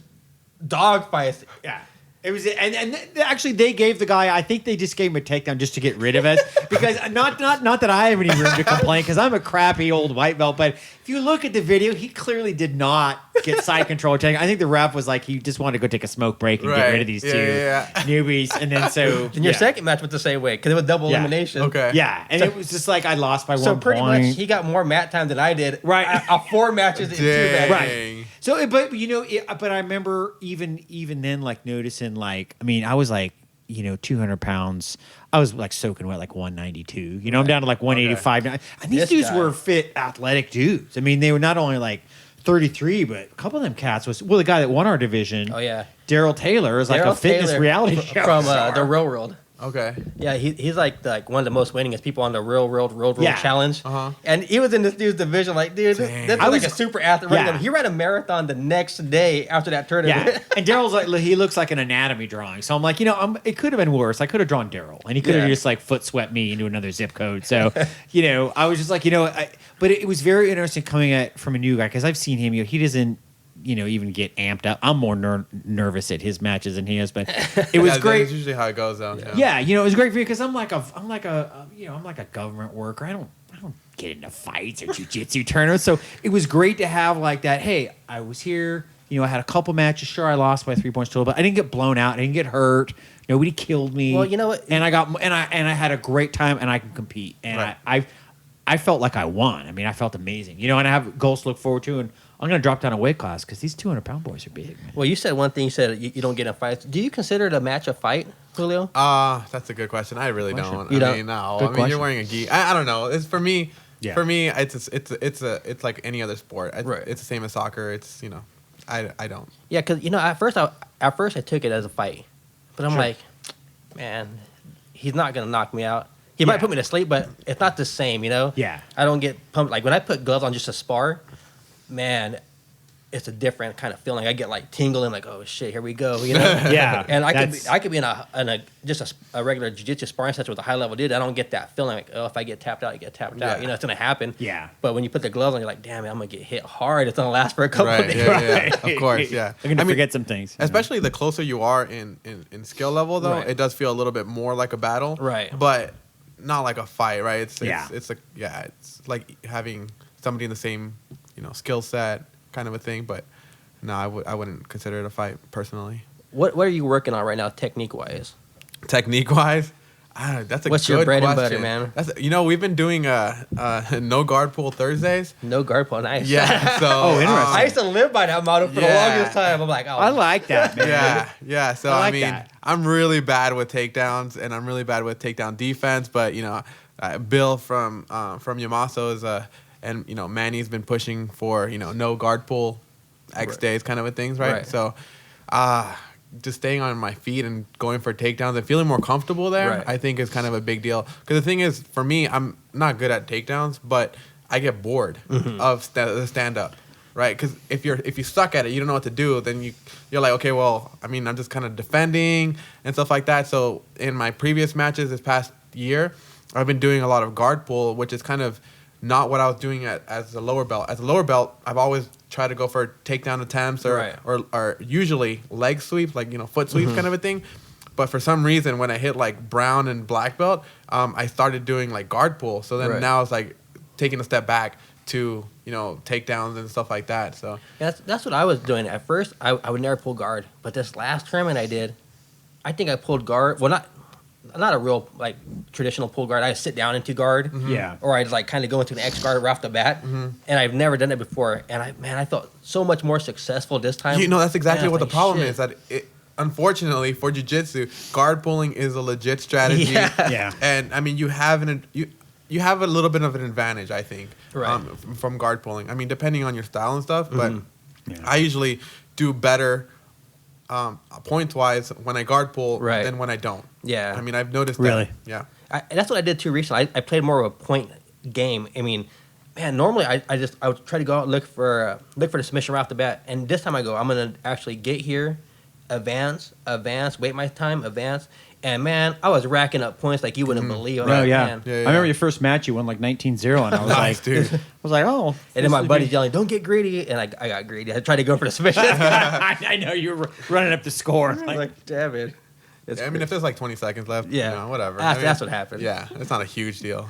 [SPEAKER 1] dog fights.
[SPEAKER 3] Yeah. It was, actually they gave the guy. I think they just gave him a takedown just to get rid of us because not that I have any room to complain because I'm a crappy old white belt. But if you look at the video, he clearly did not get side control. I think the ref was like he just wanted to go take a smoke break and get rid of these two newbies. And then
[SPEAKER 1] and your second match was the same way because it was double elimination.
[SPEAKER 2] Okay.
[SPEAKER 3] Yeah, and it was just like I lost by 1 point.
[SPEAKER 1] So pretty much he got more mat time than I did.
[SPEAKER 3] Right.
[SPEAKER 1] 4 matches in 2 matches.
[SPEAKER 3] Right. So, but but I remember even then, like noticing, like I was like 200 pounds. I was like soaking wet, like 192. I'm down to like 185 now. And these dudes were fit, athletic dudes. I mean, they were not only like 33, but a couple of them cats was the guy that won our division.
[SPEAKER 1] Oh yeah,
[SPEAKER 3] Daryl Taylor is like a fitness reality show
[SPEAKER 1] from the Real World.
[SPEAKER 2] Okay.
[SPEAKER 1] Yeah, he's like one of the most winningest people on the Real World Challenge.
[SPEAKER 2] Uh-huh.
[SPEAKER 1] And he was in this dude's division. Like, dude, this was like a super athlete.
[SPEAKER 3] Yeah.
[SPEAKER 1] He ran a marathon the next day after that tournament.
[SPEAKER 3] Yeah, and Daryl's like he looks like an anatomy drawing. So I'm like, it could have been worse. I could have drawn Daryl, and he could have just like foot swept me into another zip code. So, I was just like, but it was very interesting coming at from a new guy because I've seen him. He doesn't. Even get amped up. I'm more nervous at his matches than he is, but it was great.
[SPEAKER 2] That's usually how it goes, though.
[SPEAKER 3] Yeah, it was great for me because I'm like a government worker. I don't get into fights or jujitsu tournaments, so it was great to have like that. Hey, I was here. I had a couple matches. Sure, I lost by 3 points total, but I didn't get blown out. I didn't get hurt. Nobody killed me.
[SPEAKER 1] Well, you know what?
[SPEAKER 3] And I had a great time, and I can compete. And I felt like I won. I mean, I felt amazing. And I have goals to look forward to, and I'm going to drop down a weight class because these 200-pound boys are big, man.
[SPEAKER 1] Well, you said one thing. You said you don't get in fights. Do you consider it a match a fight, Julio?
[SPEAKER 2] That's a good question. I really don't.
[SPEAKER 1] You don't?
[SPEAKER 2] I mean, no.
[SPEAKER 3] Good
[SPEAKER 2] I mean,
[SPEAKER 3] question.
[SPEAKER 2] you're wearing a gi. I don't know. It's for me.
[SPEAKER 3] Yeah.
[SPEAKER 2] For me, it's like any other sport.
[SPEAKER 1] Right.
[SPEAKER 2] It's the same as soccer. It's I don't.
[SPEAKER 1] Yeah, because at first I took it as a fight, but I'm like, man, he's not gonna knock me out. He might put me to sleep, but it's not the same,
[SPEAKER 3] Yeah.
[SPEAKER 1] I don't get pumped. Like when I put gloves on just to spar, man, it's a different kind of feeling. I get like tingling, like, oh shit, here we go,
[SPEAKER 3] Yeah.
[SPEAKER 1] And I could be in a regular jiu-jitsu sparring session with a high level dude. I don't get that feeling like, oh, if I get tapped out, I get tapped out. It's gonna happen.
[SPEAKER 3] Yeah.
[SPEAKER 1] But when you put the gloves on, you're like, damn, I'm gonna get hit hard. It's gonna last for a couple of days.
[SPEAKER 2] Yeah. Of course, yeah.
[SPEAKER 3] I'm gonna forget some things.
[SPEAKER 2] Especially the closer you are in skill level, though, it does feel a little bit more like a battle.
[SPEAKER 1] Right.
[SPEAKER 2] But not like a fight, right? It's like having somebody in the same, skill set kind of a thing. But no, I wouldn't consider it a fight personally.
[SPEAKER 1] What are you working on right now, technique wise?
[SPEAKER 2] Technique wise, that's a
[SPEAKER 1] What's
[SPEAKER 2] good
[SPEAKER 1] your bread
[SPEAKER 2] question.
[SPEAKER 1] and butter, man?
[SPEAKER 2] That's we've been doing no guard pull Thursdays.
[SPEAKER 1] No guard pull, nice.
[SPEAKER 2] Yeah. So
[SPEAKER 3] interesting.
[SPEAKER 1] I used to live by that motto for the longest time. I'm like, oh,
[SPEAKER 3] I like that, man.
[SPEAKER 2] Yeah. So
[SPEAKER 3] I like
[SPEAKER 2] mean,
[SPEAKER 3] that.
[SPEAKER 2] I'm really bad with takedowns, and I'm really bad with takedown defense. But Bill from Yamaso is and Manny's been pushing for no guard pull X days kind of a things, right? So, just staying on my feet and going for takedowns and feeling more comfortable there, I think is kind of a big deal. Because the thing is, for me, I'm not good at takedowns, but I get bored of the stand up. Right, because if you suck at it, you don't know what to do. Then you're like, okay, well, I mean, I'm just kind of defending and stuff like that. So in my previous matches this past year, I've been doing a lot of guard pull, which is kind of not what I was doing as a lower belt. As a lower belt, I've always tried to go for takedown attempts or usually leg sweeps, like foot sweeps kind of a thing. But for some reason, when I hit like brown and black belt, I started doing like guard pull. So then now it's like taking a step back to takedowns and stuff like that. So
[SPEAKER 1] that's what I was doing at first. I would never pull guard, but this last tournament I think I pulled guard. Well, not a real like traditional pull guard. I sit down into guard, or I'd like kind of go into an X guard right off the bat, and I've never done it before. And I felt so much more successful this time.
[SPEAKER 2] That's exactly what the problem is. That unfortunately for jiu-jitsu, guard pulling is a legit strategy.
[SPEAKER 3] Yeah.
[SPEAKER 2] And I mean, you have a little bit of an advantage, I think, from guard pulling. I mean, depending on your style and stuff, but I usually do better points-wise when I guard pull than when I don't.
[SPEAKER 1] Yeah.
[SPEAKER 2] I mean, I've noticed
[SPEAKER 3] Really?
[SPEAKER 2] that. Yeah.
[SPEAKER 1] That's what I did too recently. I played more of a point game. I mean, man, normally I would try to go out and look for the submission right off the bat, and this time I go, I'm gonna actually get here, advance, wait my time, advance. And, man, I was racking up points like you wouldn't believe.
[SPEAKER 3] Oh,
[SPEAKER 1] Like,
[SPEAKER 3] yeah.
[SPEAKER 1] man.
[SPEAKER 2] Yeah,
[SPEAKER 3] I remember your first match, you won like 19-0, and I was like,
[SPEAKER 2] dude.
[SPEAKER 3] I was like, oh.
[SPEAKER 1] And then my buddy's yelling, don't get greedy. And I got greedy. I tried to go for the submission.
[SPEAKER 3] I know you were running up the score.
[SPEAKER 1] I was like, damn it.
[SPEAKER 2] I mean, if there's like 20 seconds left, whatever.
[SPEAKER 1] That's what happened.
[SPEAKER 2] Yeah, it's not a huge deal.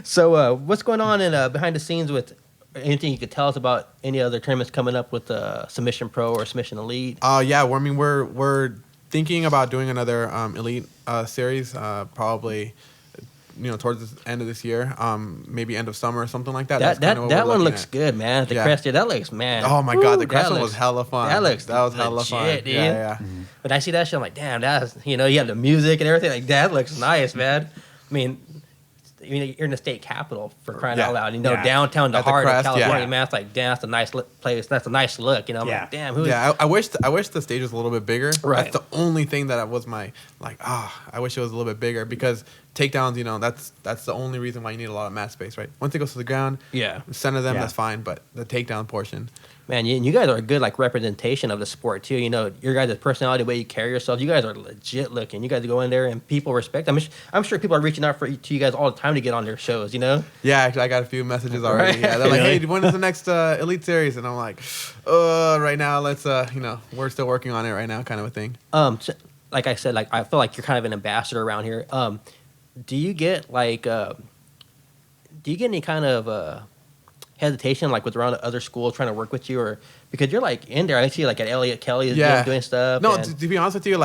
[SPEAKER 1] So what's going on in behind the scenes with anything you could tell us about any other tournaments coming up with Submission Pro or Submission Elite?
[SPEAKER 2] Yeah, I mean, we're thinking about doing another elite series, probably, towards the end of this year, maybe end of summer or something like that. That's kinda what
[SPEAKER 1] that
[SPEAKER 2] we're
[SPEAKER 1] one
[SPEAKER 2] looking
[SPEAKER 1] looks
[SPEAKER 2] at.
[SPEAKER 1] good, man. The crest, that looks, man.
[SPEAKER 2] Oh my God, the
[SPEAKER 1] that
[SPEAKER 2] crest one
[SPEAKER 1] looks-
[SPEAKER 2] was hella fun.
[SPEAKER 1] That was
[SPEAKER 2] hella fun.
[SPEAKER 1] legit, dude.
[SPEAKER 2] Yeah.
[SPEAKER 1] But I see that shit, I'm like, damn, that's you have the music and everything. Like that looks nice, man. I mean, you're in the state capital for crying out loud. Downtown, the
[SPEAKER 2] At the
[SPEAKER 1] heart of
[SPEAKER 2] crest,
[SPEAKER 1] California,
[SPEAKER 2] yeah.
[SPEAKER 1] man. It's like, damn, that's a nice place. That's a nice look. I'm like, damn, who?
[SPEAKER 2] Yeah, I wish the stage was a little bit bigger.
[SPEAKER 1] Right.
[SPEAKER 2] That's the only thing that was my I wish it was a little bit bigger because takedowns, that's the only reason why you need a lot of mat space, right? Once it goes to the ground, center them, that's fine, but the takedown portion.
[SPEAKER 1] Man, you guys are a good representation of the sport too. Your guys' personality, the way you carry yourself, you guys are legit looking. You guys go in there and people respect. I'm sure people are reaching out to you guys all the time to get on their shows.
[SPEAKER 2] Yeah, actually, I got a few messages already.
[SPEAKER 1] Right.
[SPEAKER 2] Yeah, they're like, "Hey, when is the next Elite Series?" And I'm like, right now, let's we're still working on it right now, kind of a thing."
[SPEAKER 1] So, like I said, I feel like you're kind of an ambassador around here. Do you get any kind of hesitation with around other schools trying to work with you, or because you're in there? I see at Elliott Kelly is doing stuff.
[SPEAKER 2] No,
[SPEAKER 1] and
[SPEAKER 2] to be honest with you,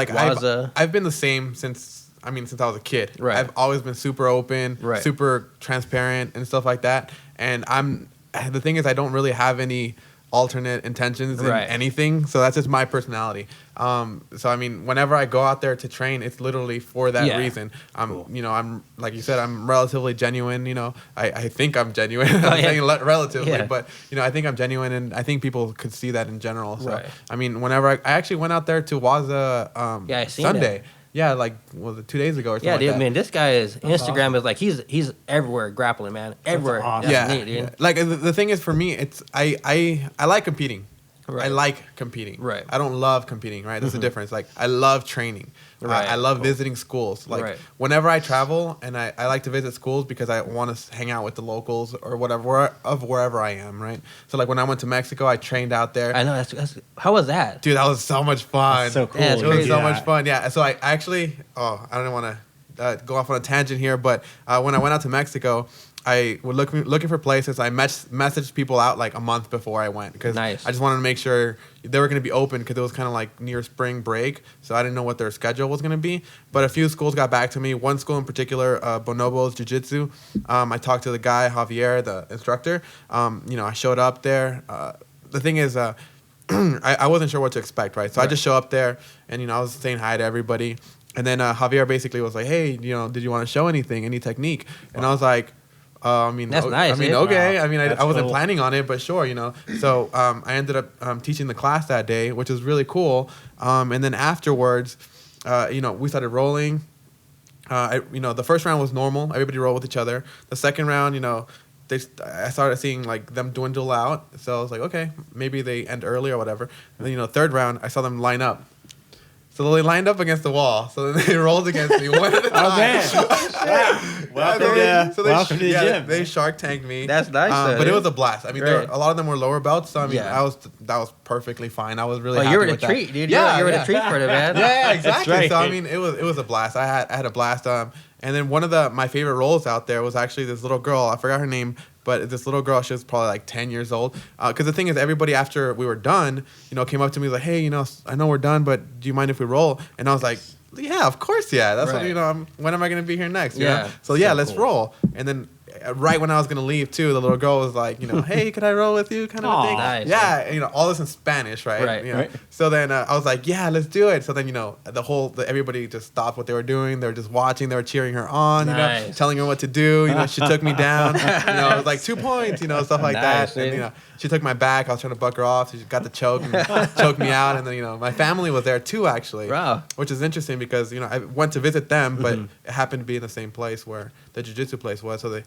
[SPEAKER 2] I've been the same since I was a kid.
[SPEAKER 1] Right.
[SPEAKER 2] I've always been super open,
[SPEAKER 1] Right.
[SPEAKER 2] super transparent, and stuff like that. And the thing is, I don't really have any alternate intentions in
[SPEAKER 1] Right.
[SPEAKER 2] anything. So that's just my personality. So I mean, whenever I go out there to train, it's literally for that reason.
[SPEAKER 1] Cool.
[SPEAKER 2] I'm like you said, I'm relatively genuine. I think I'm genuine.
[SPEAKER 1] Oh,
[SPEAKER 2] I'm
[SPEAKER 1] yeah.
[SPEAKER 2] saying relatively,
[SPEAKER 1] Yeah.
[SPEAKER 2] but I think I'm genuine, and I think people could see that in general. So
[SPEAKER 1] Right.
[SPEAKER 2] I mean, whenever I actually went out there to Waza
[SPEAKER 1] I seen
[SPEAKER 2] Sunday.
[SPEAKER 1] that.
[SPEAKER 2] Yeah, was it 2 days ago or something
[SPEAKER 1] Yeah,
[SPEAKER 2] like
[SPEAKER 1] dude.
[SPEAKER 2] that?
[SPEAKER 1] Man, this guy is Instagram is he's everywhere grappling, man. Everywhere.
[SPEAKER 3] awesome.
[SPEAKER 1] That's
[SPEAKER 2] Yeah,
[SPEAKER 1] neat, dude.
[SPEAKER 2] yeah. Like the thing is, for me, it's I like competing.
[SPEAKER 1] Right.
[SPEAKER 2] I like competing.
[SPEAKER 1] Right.
[SPEAKER 2] I don't love competing. Right. There's a difference. Like I love training.
[SPEAKER 1] Right.
[SPEAKER 2] I love visiting schools. Like
[SPEAKER 1] Right.
[SPEAKER 2] whenever I travel, and I like to visit schools because I want to hang out with the locals or whatever of wherever I am. Right. So like when I went to Mexico, I trained out there.
[SPEAKER 1] I know. That's how was that?
[SPEAKER 2] Dude, that was so much fun.
[SPEAKER 3] That's so cool.
[SPEAKER 1] Yeah, it's
[SPEAKER 2] It was
[SPEAKER 1] crazy.
[SPEAKER 2] so much fun. Yeah. So I actually, I don't want to go off on a tangent here, but when I went out to Mexico, I was looking for places. I messaged people out a month before I went because
[SPEAKER 1] Nice.
[SPEAKER 2] I just wanted to make sure they were going to be open because it was kind of near spring break, so I didn't know what their schedule was going to be. But a few schools got back to me. One school in particular, Bonobos Jiu-Jitsu. I talked to the guy Javier, the instructor. I showed up there. The thing is, I wasn't sure what to expect, right? So I just show up there, and I was saying hi to everybody, and then Javier basically was like, "Hey, did you want to show anything, any technique?" And I was like.
[SPEAKER 1] That's nice,
[SPEAKER 2] I mean,
[SPEAKER 1] eh?
[SPEAKER 2] okay.
[SPEAKER 3] Wow.
[SPEAKER 2] I mean,
[SPEAKER 3] That's
[SPEAKER 2] I wasn't
[SPEAKER 3] cool.
[SPEAKER 2] planning on it, but sure, So I ended up teaching the class that day, which was really cool. And then afterwards, we started rolling. The first round was normal. Everybody rolled with each other. The second round, I started seeing them dwindle out. So I was like, okay, maybe they end early or whatever. And then, third round, I saw them line up. So they lined up against the wall. So then they rolled against me one at a time.
[SPEAKER 3] Oh, man. Welcome to the gym.
[SPEAKER 2] They Shark Tanked me.
[SPEAKER 1] That's nice, though,
[SPEAKER 2] but it
[SPEAKER 1] dude.
[SPEAKER 2] was a blast. I mean,
[SPEAKER 1] Right.
[SPEAKER 2] a lot of them were lower belts. So I mean,
[SPEAKER 1] Yeah.
[SPEAKER 2] that was perfectly fine. I was really
[SPEAKER 1] Well,
[SPEAKER 2] happy
[SPEAKER 1] you were the
[SPEAKER 2] with that.
[SPEAKER 1] treat, dude.
[SPEAKER 2] Yeah,
[SPEAKER 1] you were
[SPEAKER 2] yeah.
[SPEAKER 1] the treat for it, man.
[SPEAKER 2] Yeah, exactly.
[SPEAKER 3] right.
[SPEAKER 2] So I mean, it was a blast. I had a blast. And then one of my favorite roles out there was actually this little girl. I forgot her name, but this little girl, she was probably 10 years old. Because the thing is, everybody after we were done, came up to me like, "Hey, I know we're done, but do you mind if we roll?" And I was like, "Yeah, of course, yeah. That's
[SPEAKER 1] Right.
[SPEAKER 2] what when am I gonna be here next?" You
[SPEAKER 1] Yeah.
[SPEAKER 2] know? So yeah,
[SPEAKER 3] So
[SPEAKER 2] let's
[SPEAKER 3] cool.
[SPEAKER 2] roll. And then right when I was gonna leave too, the little girl was like, "Hey, can I roll with you?" Kind of a
[SPEAKER 3] Aw.
[SPEAKER 2] thing.
[SPEAKER 1] Nice.
[SPEAKER 2] Yeah, and, all this in Spanish, right?
[SPEAKER 1] Right.
[SPEAKER 3] Right.
[SPEAKER 2] So then I was like, "Yeah, let's do it." So then everybody just stopped what they were doing. They were just watching. They were cheering her on.
[SPEAKER 1] Nice.
[SPEAKER 2] Telling her what to do. She took me down. It was 2 points. Stuff like
[SPEAKER 1] Nice,
[SPEAKER 2] that. And
[SPEAKER 1] dude.
[SPEAKER 2] she took my back. I was trying to buck her off. She got the choke and choked me out. And then, my family was there too, actually.
[SPEAKER 1] Wow.
[SPEAKER 2] Which is interesting because, I went to visit them, but it happened to be in the same place where the jiu-jitsu place was. So they,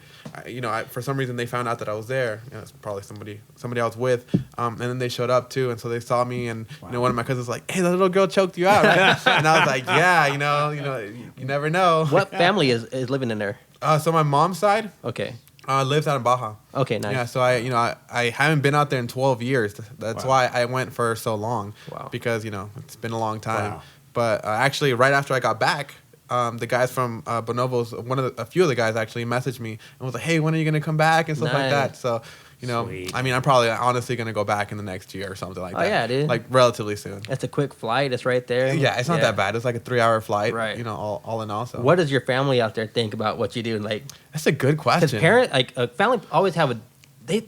[SPEAKER 2] for some reason they found out that I was there. It's probably somebody I was with. And then they showed up too. And so they saw me and, one of my cousins was like, hey, the little girl choked you out, right? And I was like, yeah, you never know.
[SPEAKER 1] What family is living in there?
[SPEAKER 2] So my mom's side
[SPEAKER 1] Okay.
[SPEAKER 2] lives out in Baja.
[SPEAKER 1] Okay, nice.
[SPEAKER 2] Yeah, so I haven't been out there in 12 years. That's why I went for so long.
[SPEAKER 1] Wow.
[SPEAKER 2] Because, it's been a long time.
[SPEAKER 3] Wow.
[SPEAKER 2] But actually, right after I got back, the guys from Bonobos, a few of the guys actually messaged me and was like, hey, when are you going to come back and stuff like that.
[SPEAKER 1] Nice.
[SPEAKER 2] So,
[SPEAKER 3] Sweet.
[SPEAKER 2] I mean, I'm probably honestly going to go back in the next year or something like that.
[SPEAKER 1] Oh, yeah, dude.
[SPEAKER 2] Like relatively soon.
[SPEAKER 1] It's a quick flight. It's right there.
[SPEAKER 2] Yeah, it's not that bad. It's like a 3-hour flight,
[SPEAKER 1] Right.
[SPEAKER 2] All in all. So.
[SPEAKER 1] What does your family out there think about what you do? Like,
[SPEAKER 2] That's a good
[SPEAKER 1] because
[SPEAKER 2] question.
[SPEAKER 1] a family always have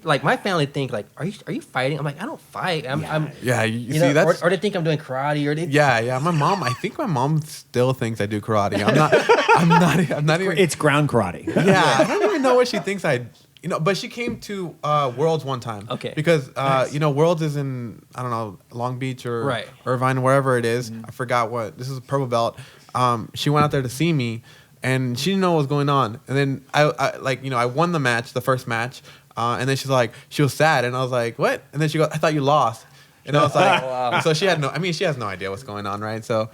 [SPEAKER 1] my family think like, are you fighting? I'm like, I don't fight. I'm
[SPEAKER 2] Yeah, you see,
[SPEAKER 1] know,
[SPEAKER 2] that's...
[SPEAKER 1] or they think I'm doing karate, or they
[SPEAKER 2] Yeah. I think my mom still thinks I do karate. I'm not even...
[SPEAKER 3] It's ground karate.
[SPEAKER 2] Yeah, I don't even know what she thinks but she came to Worlds one time.
[SPEAKER 1] Okay.
[SPEAKER 2] Because, Worlds is in, I don't know, Long Beach or
[SPEAKER 1] Right.
[SPEAKER 2] Irvine, wherever it is. I forgot what. This is a purple belt. She went out there to see me, and she didn't know what was going on. And then, I won the first match. And then she was sad. And I was like, what? And then she goes, I thought you lost. And I was like,
[SPEAKER 1] Wow.
[SPEAKER 2] So she has no idea what's going on, right? So,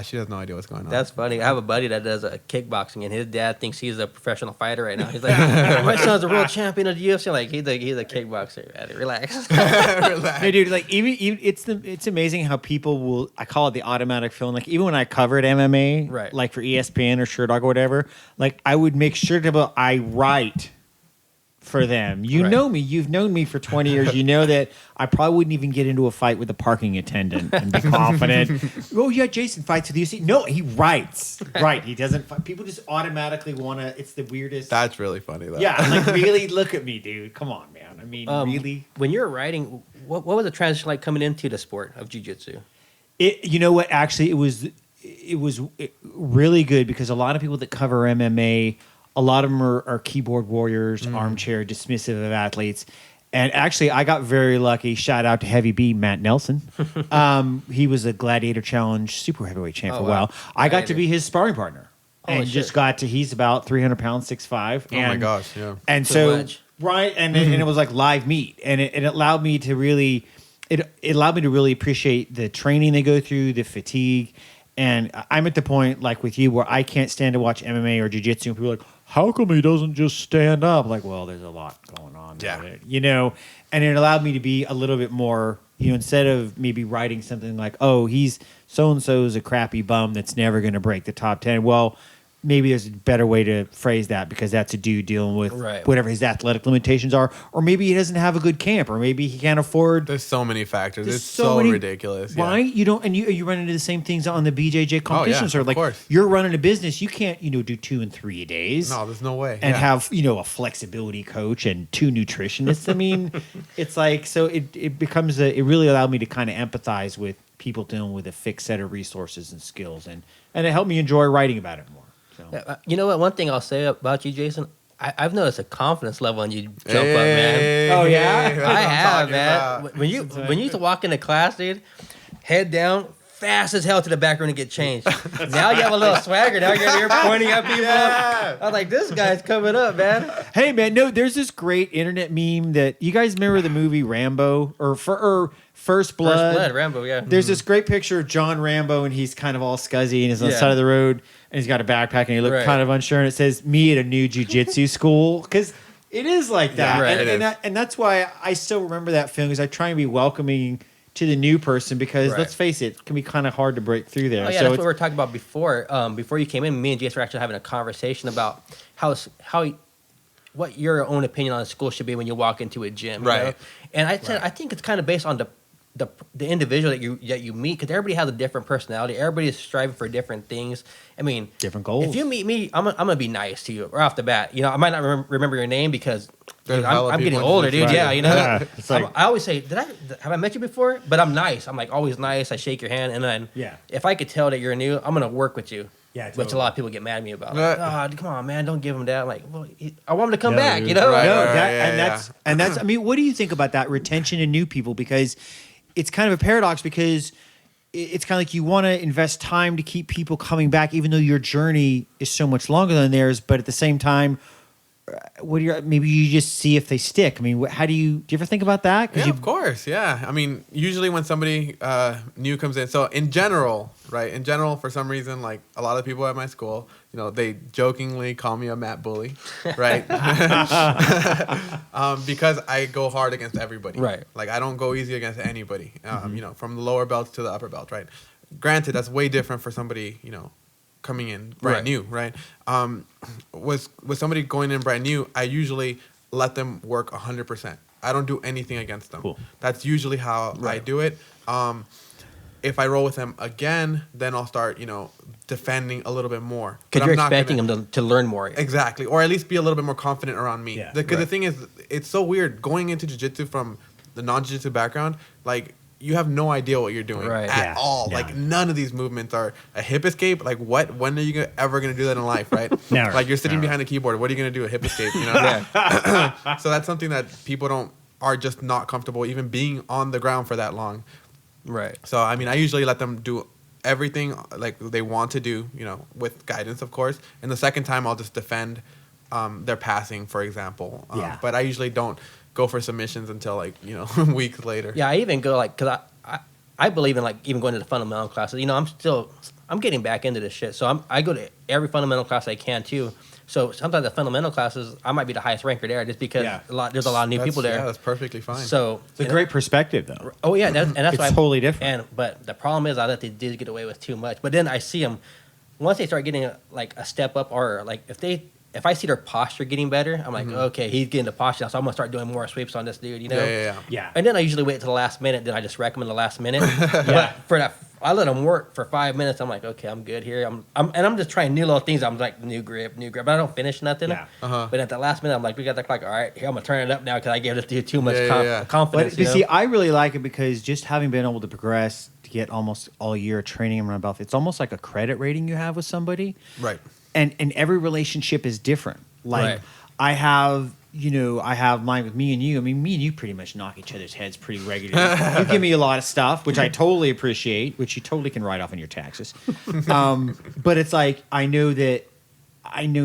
[SPEAKER 2] she has no idea what's going on.
[SPEAKER 1] That's funny. I have a buddy that does kickboxing, and his dad thinks he's a professional fighter right now. He's like, my son's a world champion of the UFC. Like, he's a kickboxer. Relax.
[SPEAKER 2] Relax.
[SPEAKER 3] No, dude, like even it's amazing how people will. I call it the automatic feeling. Like even when I covered MMA,
[SPEAKER 1] Right.
[SPEAKER 3] like for ESPN or Sherdog or whatever, like I would make sure I write for them. You
[SPEAKER 1] Right.
[SPEAKER 3] know me. You've known me for 20 years. You know that I probably wouldn't even get into a fight with a parking attendant and be confident. Oh yeah, Jason fights with the UFC. No, he writes. Right. He doesn't. People just automatically want to. It's the weirdest.
[SPEAKER 2] That's really funny, though.
[SPEAKER 3] Yeah. Like really, look at me, dude. Come on, man. I mean, really.
[SPEAKER 1] When you're writing, what was the transition like coming into the sport of jiu-jitsu?
[SPEAKER 3] You know what? Actually, it was really good because a lot of people that cover MMA, a lot of them are keyboard warriors, armchair, dismissive of athletes. And actually, I got very lucky. Shout out to Heavy B, Matt Nelson. He was a Gladiator Challenge super heavyweight champ for a while. I got to be his sparring partner.
[SPEAKER 1] Holy
[SPEAKER 3] And
[SPEAKER 1] shit.
[SPEAKER 3] just got to, he's about 300 pounds, 6'5".
[SPEAKER 2] Oh my gosh, yeah.
[SPEAKER 3] And
[SPEAKER 1] Too
[SPEAKER 3] so,
[SPEAKER 1] much.
[SPEAKER 3] right, and it was like live meat. And it allowed me to really, it allowed me to really appreciate the training they go through, the fatigue. And I'm at the point, like with you, where I can't stand to watch MMA or jiu-jitsu. And people are like, how come he doesn't just stand up? Like, well, there's a lot going on.
[SPEAKER 2] Yeah.
[SPEAKER 3] With it, and it allowed me to be a little bit more, instead of maybe writing something like, oh, he's so-and-so is a crappy bum that's never going to break the top 10. Well, maybe there's a better way to phrase that because that's a dude dealing with
[SPEAKER 1] Right.
[SPEAKER 3] whatever his athletic limitations are. Or maybe he doesn't have a good camp, or maybe he can't afford.
[SPEAKER 2] There's so many factors.
[SPEAKER 3] There's
[SPEAKER 2] It's so
[SPEAKER 3] many-
[SPEAKER 2] ridiculous.
[SPEAKER 3] Why
[SPEAKER 2] Yeah.
[SPEAKER 3] you don't? And you run into the same things on the BJJ competitions.
[SPEAKER 2] yeah,
[SPEAKER 3] or
[SPEAKER 2] of
[SPEAKER 3] like
[SPEAKER 2] course.
[SPEAKER 3] you're running a business, you can't do 2 and 3 days.
[SPEAKER 2] No, there's no way.
[SPEAKER 3] And
[SPEAKER 2] Yeah.
[SPEAKER 3] have a flexibility coach and 2 nutritionists. I mean, it's like so it becomes it really allowed me to kind of empathize with people dealing with a fixed set of resources and skills, and it helped me enjoy writing about it more. So.
[SPEAKER 1] You know what? One thing I'll say about you, Jason, I've noticed a confidence level when you jump up, man.
[SPEAKER 2] Hey,
[SPEAKER 3] Oh, yeah?
[SPEAKER 2] that's
[SPEAKER 1] I
[SPEAKER 2] what I'm
[SPEAKER 1] have,
[SPEAKER 2] talking
[SPEAKER 1] man.
[SPEAKER 2] about.
[SPEAKER 1] When you used to walk into class, dude, head down, fast as hell to the back room to get changed. Now you have a little swagger. Now you're pointing at people.
[SPEAKER 2] Yeah.
[SPEAKER 1] I was like, this guy's coming up, man.
[SPEAKER 3] Hey man, no, there's this great internet meme that you guys remember the movie Rambo or First Blood.
[SPEAKER 1] First blood, Rambo, yeah.
[SPEAKER 3] There's this great picture of John Rambo, and he's kind of all scuzzy, and he's on the
[SPEAKER 1] Yeah.
[SPEAKER 3] side of the road, and he's got a backpack, and he looks
[SPEAKER 1] Right.
[SPEAKER 3] kind of unsure, and it says, me at a new jiu-jitsu school, because it is like that.
[SPEAKER 2] Yeah,
[SPEAKER 1] right.
[SPEAKER 3] And,
[SPEAKER 2] it is.
[SPEAKER 3] and that's why I still remember that film, because I try and be welcoming to the new person, because
[SPEAKER 1] Right.
[SPEAKER 3] let's face it can be kind of hard to break through there.
[SPEAKER 1] Oh, yeah,
[SPEAKER 3] so
[SPEAKER 1] that's
[SPEAKER 3] it's,
[SPEAKER 1] what we were talking about before. Before you came in, me and Jason were actually having a conversation about what your own opinion on school should be when you walk into a gym. you
[SPEAKER 2] Right.
[SPEAKER 1] know? And I said I think it's kind of based on the individual that you meet, because everybody has a different personality. Everybody is striving for different things. I mean,
[SPEAKER 3] different goals.
[SPEAKER 1] if you meet me, I'm gonna be nice to you right off the bat. I might not remember your name because
[SPEAKER 2] There's
[SPEAKER 1] dude,
[SPEAKER 2] hella
[SPEAKER 1] I'm getting
[SPEAKER 2] people
[SPEAKER 1] older,
[SPEAKER 2] in
[SPEAKER 1] dude.
[SPEAKER 2] this
[SPEAKER 1] Yeah,
[SPEAKER 2] right.
[SPEAKER 3] Yeah, it's like-
[SPEAKER 1] I always say, have I met you before? But I'm nice. I'm like always nice. I shake your hand, and then
[SPEAKER 3] Yeah.
[SPEAKER 1] if I could tell that you're new, I'm gonna work with you.
[SPEAKER 3] Yeah,
[SPEAKER 1] Which a
[SPEAKER 3] totally.
[SPEAKER 1] lot of people get mad at me about.
[SPEAKER 2] Right.
[SPEAKER 1] Like, oh, come on, man, don't give him that. I'm like, well, I want him to come
[SPEAKER 3] No,
[SPEAKER 1] back,
[SPEAKER 3] dude.
[SPEAKER 1] you know?
[SPEAKER 2] Right,
[SPEAKER 3] No,
[SPEAKER 2] right,
[SPEAKER 3] that,
[SPEAKER 2] yeah,
[SPEAKER 3] and that's. I mean, what do you think about that retention in new people? Because it's kind of a paradox because it's kind of like you want to invest time to keep people coming back, even though your journey is so much longer than theirs. But at the same time, maybe you just see if they stick. I mean, how do you ever think about that? 'Cause
[SPEAKER 2] Yeah, of course. Yeah. I mean, usually when somebody new comes in, so in general, right? In general, for some reason, like a lot of people at my school, you know, they jokingly call me a Matt bully, right? Because I go hard against everybody.
[SPEAKER 1] Right.
[SPEAKER 2] Like I don't go easy against anybody. You know, from the lower belts to the upper belt, right? Granted, that's way different for somebody, you know, coming in brand
[SPEAKER 1] Right.
[SPEAKER 2] new, right? With somebody going in brand new, I usually let them work 100%. I don't do anything against them.
[SPEAKER 3] Cool.
[SPEAKER 2] That's usually how I do it. If I roll with them again, then I'll start, you know, defending a little bit more. But
[SPEAKER 1] Because you're
[SPEAKER 2] I'm not
[SPEAKER 1] expecting
[SPEAKER 2] gonna-
[SPEAKER 1] him to learn more.
[SPEAKER 2] Exactly, or at least be a little bit more confident around me.
[SPEAKER 3] Yeah,
[SPEAKER 2] Because the
[SPEAKER 1] right.
[SPEAKER 2] thing is, it's so weird going into jiu-jitsu from the non-jiu-jitsu background. Like you have no idea what you're doing
[SPEAKER 1] Right.
[SPEAKER 2] at
[SPEAKER 3] Yeah,
[SPEAKER 2] all.
[SPEAKER 3] no.
[SPEAKER 2] Like none of these movements are a hip escape. Like what? When are you ever gonna do that in life, right?
[SPEAKER 3] Never.
[SPEAKER 2] Like you're sitting
[SPEAKER 3] Never.
[SPEAKER 2] behind a keyboard. What are you gonna do? A hip escape? You know.
[SPEAKER 1] Yeah.
[SPEAKER 2] So that's something that people are just not comfortable even being on the ground for that long.
[SPEAKER 1] Right.
[SPEAKER 2] So I mean, I usually let them do everything like they want to do, you know, with guidance, of course. And the second time, I'll just defend their passing, for example.
[SPEAKER 3] Yeah.
[SPEAKER 2] But I usually don't go for submissions until like, you know, weeks later.
[SPEAKER 1] Yeah, I even go like, because I believe in like even going to the fundamental classes. You know, I'm getting back into this shit. So I go to every fundamental class I can too. So sometimes the fundamental classes, I might be the highest ranker there just because
[SPEAKER 3] Yeah.
[SPEAKER 1] there's a lot of new people there.
[SPEAKER 2] Yeah, that's perfectly fine.
[SPEAKER 1] So
[SPEAKER 3] It's a great perspective, though.
[SPEAKER 1] Oh yeah, that's
[SPEAKER 3] It's
[SPEAKER 1] why
[SPEAKER 3] totally different.
[SPEAKER 1] But the problem is I let these dudes get away with too much. But then I see them once they start getting like a step up, or like if I see their posture getting better, I'm like, okay, he's getting the posture now, so I'm gonna start doing more sweeps on this dude, you know?
[SPEAKER 2] Yeah.
[SPEAKER 3] Yeah.
[SPEAKER 1] And then I usually wait till the last minute. Then I just recommend the last minute. But for that, I let them work for 5 minutes. I'm like, okay, I'm good here. I'm just trying new little things. I'm like, new grip. But I don't finish nothing.
[SPEAKER 3] Yeah.
[SPEAKER 1] But at the last minute, I'm like, we got the clock. All right, here I'm gonna turn it up now because I gave this dude too much
[SPEAKER 2] Yeah.
[SPEAKER 1] confidence.
[SPEAKER 3] But
[SPEAKER 1] you know?
[SPEAKER 3] see, I really like it because just having been able to progress to get almost all year of training in my belt, it's almost like a credit rating you have with somebody.
[SPEAKER 2] Right.
[SPEAKER 3] And every relationship is different. Like
[SPEAKER 1] Right.
[SPEAKER 3] I have mine with me and you. I mean, me and you pretty much knock each other's heads pretty regularly. You give me a lot of stuff, which I totally appreciate, which you totally can write off on your taxes. But it's like I know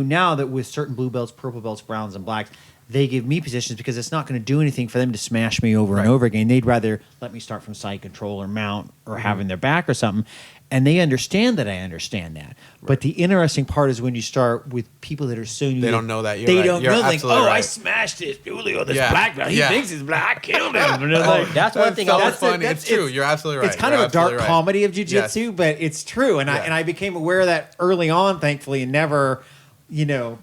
[SPEAKER 3] now that with certain blue belts, purple belts, browns, and blacks, they give me positions because it's not going to do anything for them to smash me over and over again. They'd rather let me start from side control or mount or having their back or something. And they understand that I understand that. But the interesting part is when you start with people that are so new.
[SPEAKER 2] They don't know that. You're
[SPEAKER 3] They
[SPEAKER 2] right.
[SPEAKER 3] don't
[SPEAKER 2] You're
[SPEAKER 3] know. Like,
[SPEAKER 2] absolutely
[SPEAKER 3] I
[SPEAKER 2] right.
[SPEAKER 3] smashed this Julio, this
[SPEAKER 2] Yeah.
[SPEAKER 3] black belt. He
[SPEAKER 2] Yeah.
[SPEAKER 3] thinks he's black. I killed him. And it's like,
[SPEAKER 1] that's one thing I
[SPEAKER 2] so
[SPEAKER 1] was
[SPEAKER 2] funny. It's true. You're absolutely right.
[SPEAKER 3] it's kind of
[SPEAKER 2] You're
[SPEAKER 3] a dark
[SPEAKER 2] absolutely right.
[SPEAKER 3] comedy of jiu-jitsu, but it's true. And
[SPEAKER 2] Yeah.
[SPEAKER 3] I became aware of that early on, thankfully, and never,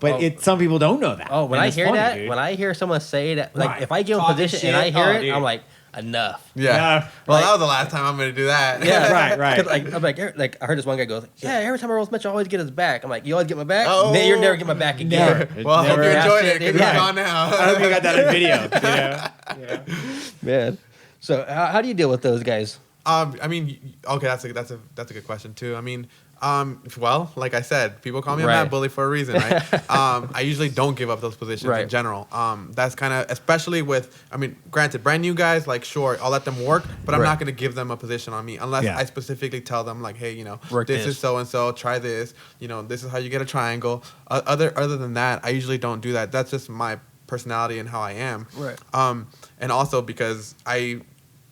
[SPEAKER 3] but some people don't know that.
[SPEAKER 1] Oh, when
[SPEAKER 3] And
[SPEAKER 1] I
[SPEAKER 3] it's
[SPEAKER 1] hear
[SPEAKER 3] funny,
[SPEAKER 1] that,
[SPEAKER 3] dude.
[SPEAKER 1] when I hear someone say that, like
[SPEAKER 3] Right.
[SPEAKER 1] if I give them a
[SPEAKER 3] Talking
[SPEAKER 1] position
[SPEAKER 3] shit.
[SPEAKER 1] and I hear
[SPEAKER 3] Oh,
[SPEAKER 1] it,
[SPEAKER 3] dude.
[SPEAKER 1] I'm like, enough.
[SPEAKER 2] Yeah.
[SPEAKER 3] Yeah.
[SPEAKER 2] Well,
[SPEAKER 1] Like-
[SPEAKER 2] that was the last time I'm going to do that.
[SPEAKER 1] Yeah,
[SPEAKER 3] Right.
[SPEAKER 1] 'Cause, like I'm like I heard this one guy goes, yeah, every time I roll with Mitch, I always get his back. I'm like, you always get my back?
[SPEAKER 2] Oh.
[SPEAKER 1] Man, you're never get my back again.
[SPEAKER 3] Never.
[SPEAKER 2] Well, I hope you
[SPEAKER 3] Never.
[SPEAKER 2] enjoyed
[SPEAKER 1] Yeah,
[SPEAKER 2] it because
[SPEAKER 1] yeah.
[SPEAKER 2] it's gone now.
[SPEAKER 3] I hope you got that on video.
[SPEAKER 1] Man. So how do you deal with those guys?
[SPEAKER 2] I mean, okay, that's a good question too. I mean, well, like I said, people call me a
[SPEAKER 1] Right.
[SPEAKER 2] mad bully for a reason, right? I usually don't give up those positions in
[SPEAKER 1] Right.
[SPEAKER 2] general. That's kind of, especially with, I mean, granted, brand new guys, like sure, I'll let them work, but I'm
[SPEAKER 1] Right.
[SPEAKER 2] not going to give them a position on me unless
[SPEAKER 3] Yeah.
[SPEAKER 2] I specifically tell them like, hey,
[SPEAKER 1] Work
[SPEAKER 2] this
[SPEAKER 1] this.
[SPEAKER 2] is so and so, try this. This is how you get a triangle. Other than that, I usually don't do that. That's just my personality and how I am.
[SPEAKER 1] Right.
[SPEAKER 2] And also because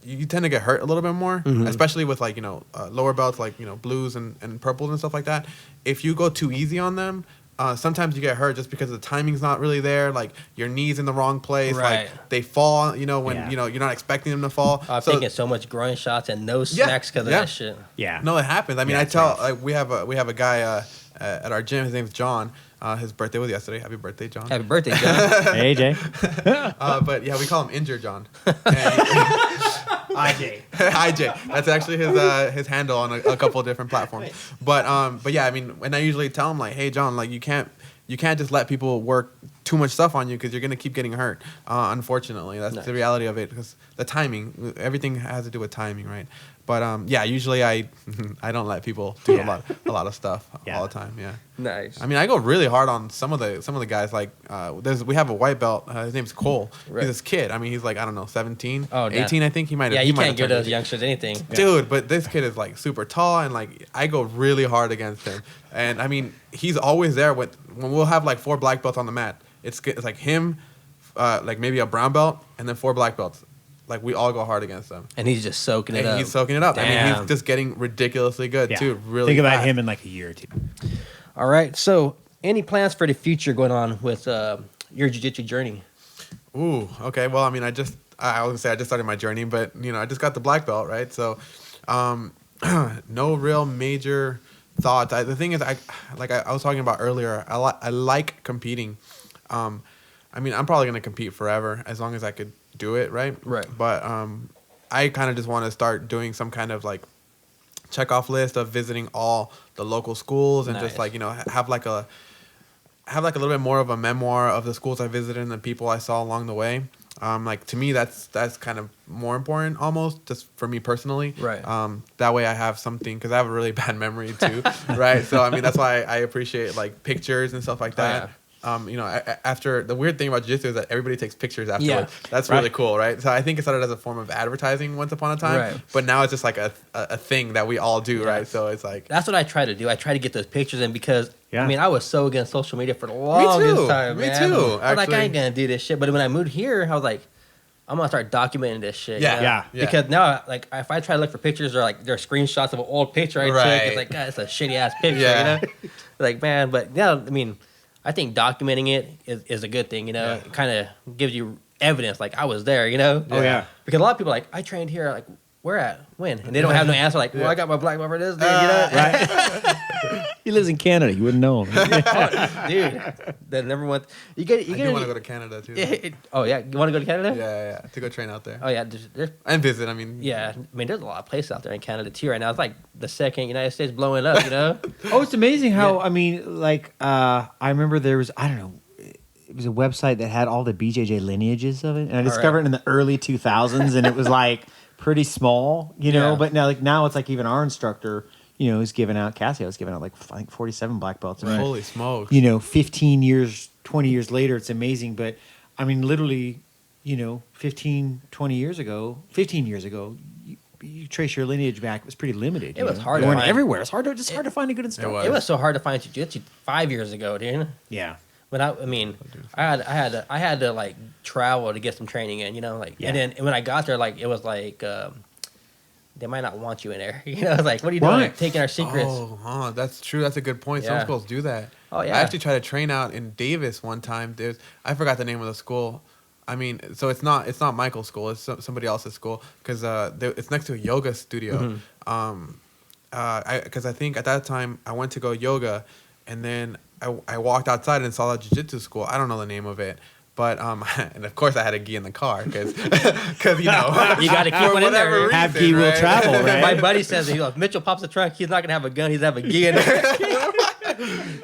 [SPEAKER 2] you tend to get hurt a little bit more, especially with like, lower belts, like, blues and purples and stuff like that. If you go too easy on them, sometimes you get hurt just because the timing's not really there. Like your knee's in the wrong place.
[SPEAKER 1] Right.
[SPEAKER 2] Like they fall, when,
[SPEAKER 3] Yeah.
[SPEAKER 2] you're not expecting them to fall.
[SPEAKER 1] I'm
[SPEAKER 2] So-
[SPEAKER 1] taking so much groin shots and no
[SPEAKER 2] Yeah,
[SPEAKER 1] smacks because of
[SPEAKER 2] yeah.
[SPEAKER 1] that shit.
[SPEAKER 3] Yeah.
[SPEAKER 2] No, it happens. I mean,
[SPEAKER 3] Yeah,
[SPEAKER 2] I
[SPEAKER 3] it's
[SPEAKER 2] tell,
[SPEAKER 3] rough.
[SPEAKER 2] like, we have a guy at our gym. His name's John. His birthday was yesterday. Happy birthday, John.
[SPEAKER 1] Happy birthday, John.
[SPEAKER 3] Hey, Jay.
[SPEAKER 2] But yeah, we call him Injure John. And-
[SPEAKER 3] Hi, Jay.
[SPEAKER 2] IJ. That's actually his handle on a couple of different platforms. But yeah, I mean, and I usually tell him like, hey, John, like you can't just let people work too much stuff on you because you're gonna keep getting hurt. Unfortunately, that's
[SPEAKER 1] Nice.
[SPEAKER 2] the reality of it because the timing, everything has to do with timing, right? But yeah, usually I I don't let people do a lot of stuff all the time. Yeah.
[SPEAKER 1] Nice.
[SPEAKER 2] I mean, I go really hard on some of the guys. Like, we have a white belt. His name's Cole.
[SPEAKER 1] Right.
[SPEAKER 2] He's this kid. I mean, he's like, I don't know, 17,
[SPEAKER 1] Oh, damn.
[SPEAKER 2] 18. I think he might have.
[SPEAKER 1] Yeah,
[SPEAKER 2] he
[SPEAKER 1] you
[SPEAKER 2] might
[SPEAKER 1] can't
[SPEAKER 2] have
[SPEAKER 1] give
[SPEAKER 2] turned
[SPEAKER 1] those
[SPEAKER 2] 18.
[SPEAKER 1] youngsters anything.
[SPEAKER 2] Dude, but this kid is like super tall, and like I go really hard against him. And I mean, he's always there when we'll have like 4 black belts on the mat. It's like him, like maybe a brown belt, and then 4 black belts. Like, we all go hard against them.
[SPEAKER 1] And he's just soaking it
[SPEAKER 2] And
[SPEAKER 1] up.
[SPEAKER 2] he's soaking it up. I mean,
[SPEAKER 1] Damn.
[SPEAKER 2] he's just getting ridiculously good, too. Really
[SPEAKER 3] Think about
[SPEAKER 2] fast.
[SPEAKER 3] him in like a year or two.
[SPEAKER 1] All right. So, any plans for the future going on with your jiu-jitsu journey?
[SPEAKER 2] Ooh, okay. Well, I mean, I was gonna say I just started my journey, but I just got the black belt, right? So, no real major thoughts. The thing is, I was talking about earlier, I like competing. I mean, I'm probably gonna compete forever as long as I could do it, right?
[SPEAKER 1] Right.
[SPEAKER 2] But I kind of just want to start doing some kind of like check-off list of visiting all the local schools and just
[SPEAKER 1] Nice.
[SPEAKER 2] like have like a little bit more of a memoir of the schools I visited and the people I saw along the way. Like, to me, that's kind of more important almost, just for me personally.
[SPEAKER 1] Right.
[SPEAKER 2] That way I have something, because I have a really bad memory too, right? So I mean, that's why I appreciate like pictures and stuff like that. After, the weird thing about jiu-jitsu is that everybody takes pictures afterwards.
[SPEAKER 1] Yeah.
[SPEAKER 2] That's really cool, right? So I think it started as a form of advertising once upon a time,
[SPEAKER 1] Right.
[SPEAKER 2] but now it's just like a thing that we all do, right? So it's like,
[SPEAKER 1] That's what I try to do. I try to get those pictures in because,
[SPEAKER 3] Yeah.
[SPEAKER 1] I mean, I was so against social media for the longest time,
[SPEAKER 2] Me
[SPEAKER 1] man.
[SPEAKER 2] too,
[SPEAKER 1] I'm like, I
[SPEAKER 2] actually.
[SPEAKER 1] ain't going to do this shit. But when I moved here, I was like, I'm going to start documenting this shit.
[SPEAKER 2] Yeah.
[SPEAKER 1] you know?
[SPEAKER 3] Yeah.
[SPEAKER 1] Because now, like, if I try to look for pictures or, like, there are screenshots of an old picture I took,
[SPEAKER 2] Right.
[SPEAKER 1] it's like, God, it's a shitty-ass picture,
[SPEAKER 2] Yeah.
[SPEAKER 1] you know? Like, man, but, yeah, I mean, I think documenting it is a good thing, you know?
[SPEAKER 2] Yeah.
[SPEAKER 1] It kind of gives you evidence, like, I was there, you know?
[SPEAKER 3] Oh, yeah.
[SPEAKER 1] Because a lot of people are like, I trained here, like, where at? When? And they don't have no answer, like, well, I got my black belt for this, dude, you know?
[SPEAKER 3] Right. He lives in Canada. You wouldn't know him.
[SPEAKER 1] Oh, dude, that never went. You get.
[SPEAKER 2] I do want to go to Canada too.
[SPEAKER 1] Oh yeah, you want to go to Canada?
[SPEAKER 2] Yeah, to go train out there.
[SPEAKER 1] Oh yeah, there's
[SPEAKER 2] And visit, I mean.
[SPEAKER 1] yeah. I mean, there's a lot of places out there in Canada too right now. It's like the second United States blowing up, you know.
[SPEAKER 3] Oh, it's amazing how,
[SPEAKER 1] Yeah.
[SPEAKER 3] I mean, like, I remember there was, I don't know, it was a website that had all the BJJ lineages of it. And I discovered it in the early 2000s, and it was like pretty small, you know,
[SPEAKER 1] Yeah.
[SPEAKER 3] but now it's like even our instructor, you know, is giving out, Cassio is giving out like, I think 47 black belts. I mean,
[SPEAKER 2] Holy smokes.
[SPEAKER 3] you know, 15 years, 20 years later, it's amazing. But I mean, literally, you know, 15 years ago, you trace your lineage back, it was pretty limited.
[SPEAKER 1] It
[SPEAKER 3] you
[SPEAKER 1] was
[SPEAKER 3] know?
[SPEAKER 1] hard
[SPEAKER 3] They
[SPEAKER 1] to
[SPEAKER 3] weren't
[SPEAKER 1] find.
[SPEAKER 3] everywhere. It's hard to find a good instructor.
[SPEAKER 1] It was so hard to find jiu-jitsu 5 years ago, dude.
[SPEAKER 3] Yeah.
[SPEAKER 1] But I mean, I had to like travel to get some training in, you know, like,
[SPEAKER 3] Yeah.
[SPEAKER 1] and then when I got there, like, it was like, they might not want you in there, you know. It's like, what are you doing?
[SPEAKER 3] Right.
[SPEAKER 1] Taking our secrets.
[SPEAKER 2] Oh, that's true. That's a good point. Some
[SPEAKER 1] Yeah.
[SPEAKER 2] schools do that.
[SPEAKER 1] Oh, yeah.
[SPEAKER 2] I actually tried to train out in Davis one time. I forgot the name of the school. I mean, so it's not Michael's school. It's somebody else's school because it's next to a yoga studio.
[SPEAKER 1] Mm-hmm.
[SPEAKER 2] Because I think at that time I went to go yoga, and then I walked outside and saw a jiu-jitsu school. I don't know the name of it. But and of course I had a gi in the car because you know
[SPEAKER 1] You gotta keep
[SPEAKER 2] for
[SPEAKER 1] one in there.
[SPEAKER 2] whatever
[SPEAKER 3] Have
[SPEAKER 2] reason,
[SPEAKER 3] gi will
[SPEAKER 2] right?
[SPEAKER 3] travel, right?
[SPEAKER 1] My buddy says, if Mitchell pops the trunk, he's not gonna have a gun. He's gonna have a gi in there.